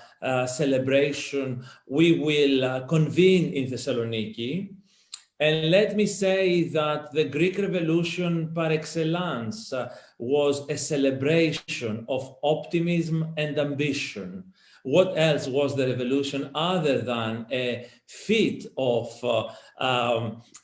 celebration, we will convene in Thessaloniki. And let me say that the Greek Revolution par excellence was a celebration of optimism and ambition. What else was the revolution other than a feat of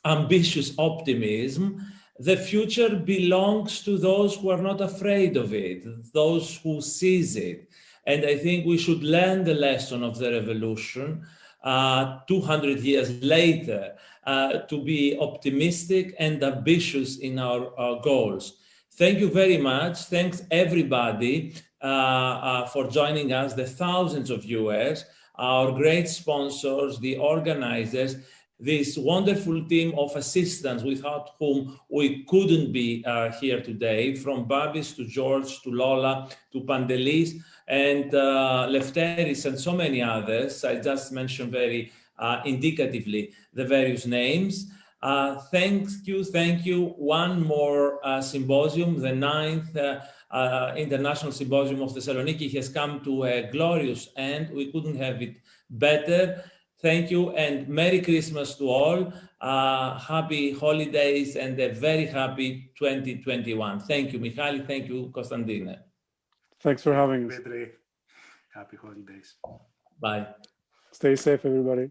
ambitious optimism? The future belongs to those who are not afraid of it, those who seize it. And I think we should learn the lesson of the revolution 200 years later to be optimistic and ambitious in our goals. Thank you very much. Thanks everybody for joining us, the thousands of viewers, our great sponsors, the organizers, this wonderful team of assistants without whom we couldn't be here today, from Babis to George to Lola to Pandelis and Lefteris and so many others. I just mentioned very indicatively the various names. Thank you. One more symposium, the 9th International Symposium of Thessaloniki has come to a glorious end. We couldn't have it better. Thank you and Merry Christmas to all. Happy holidays and a very happy 2021. Thank you, Michail. Thank you, Constantine. Thanks for having us. Happy holidays. Bye. Stay safe, everybody.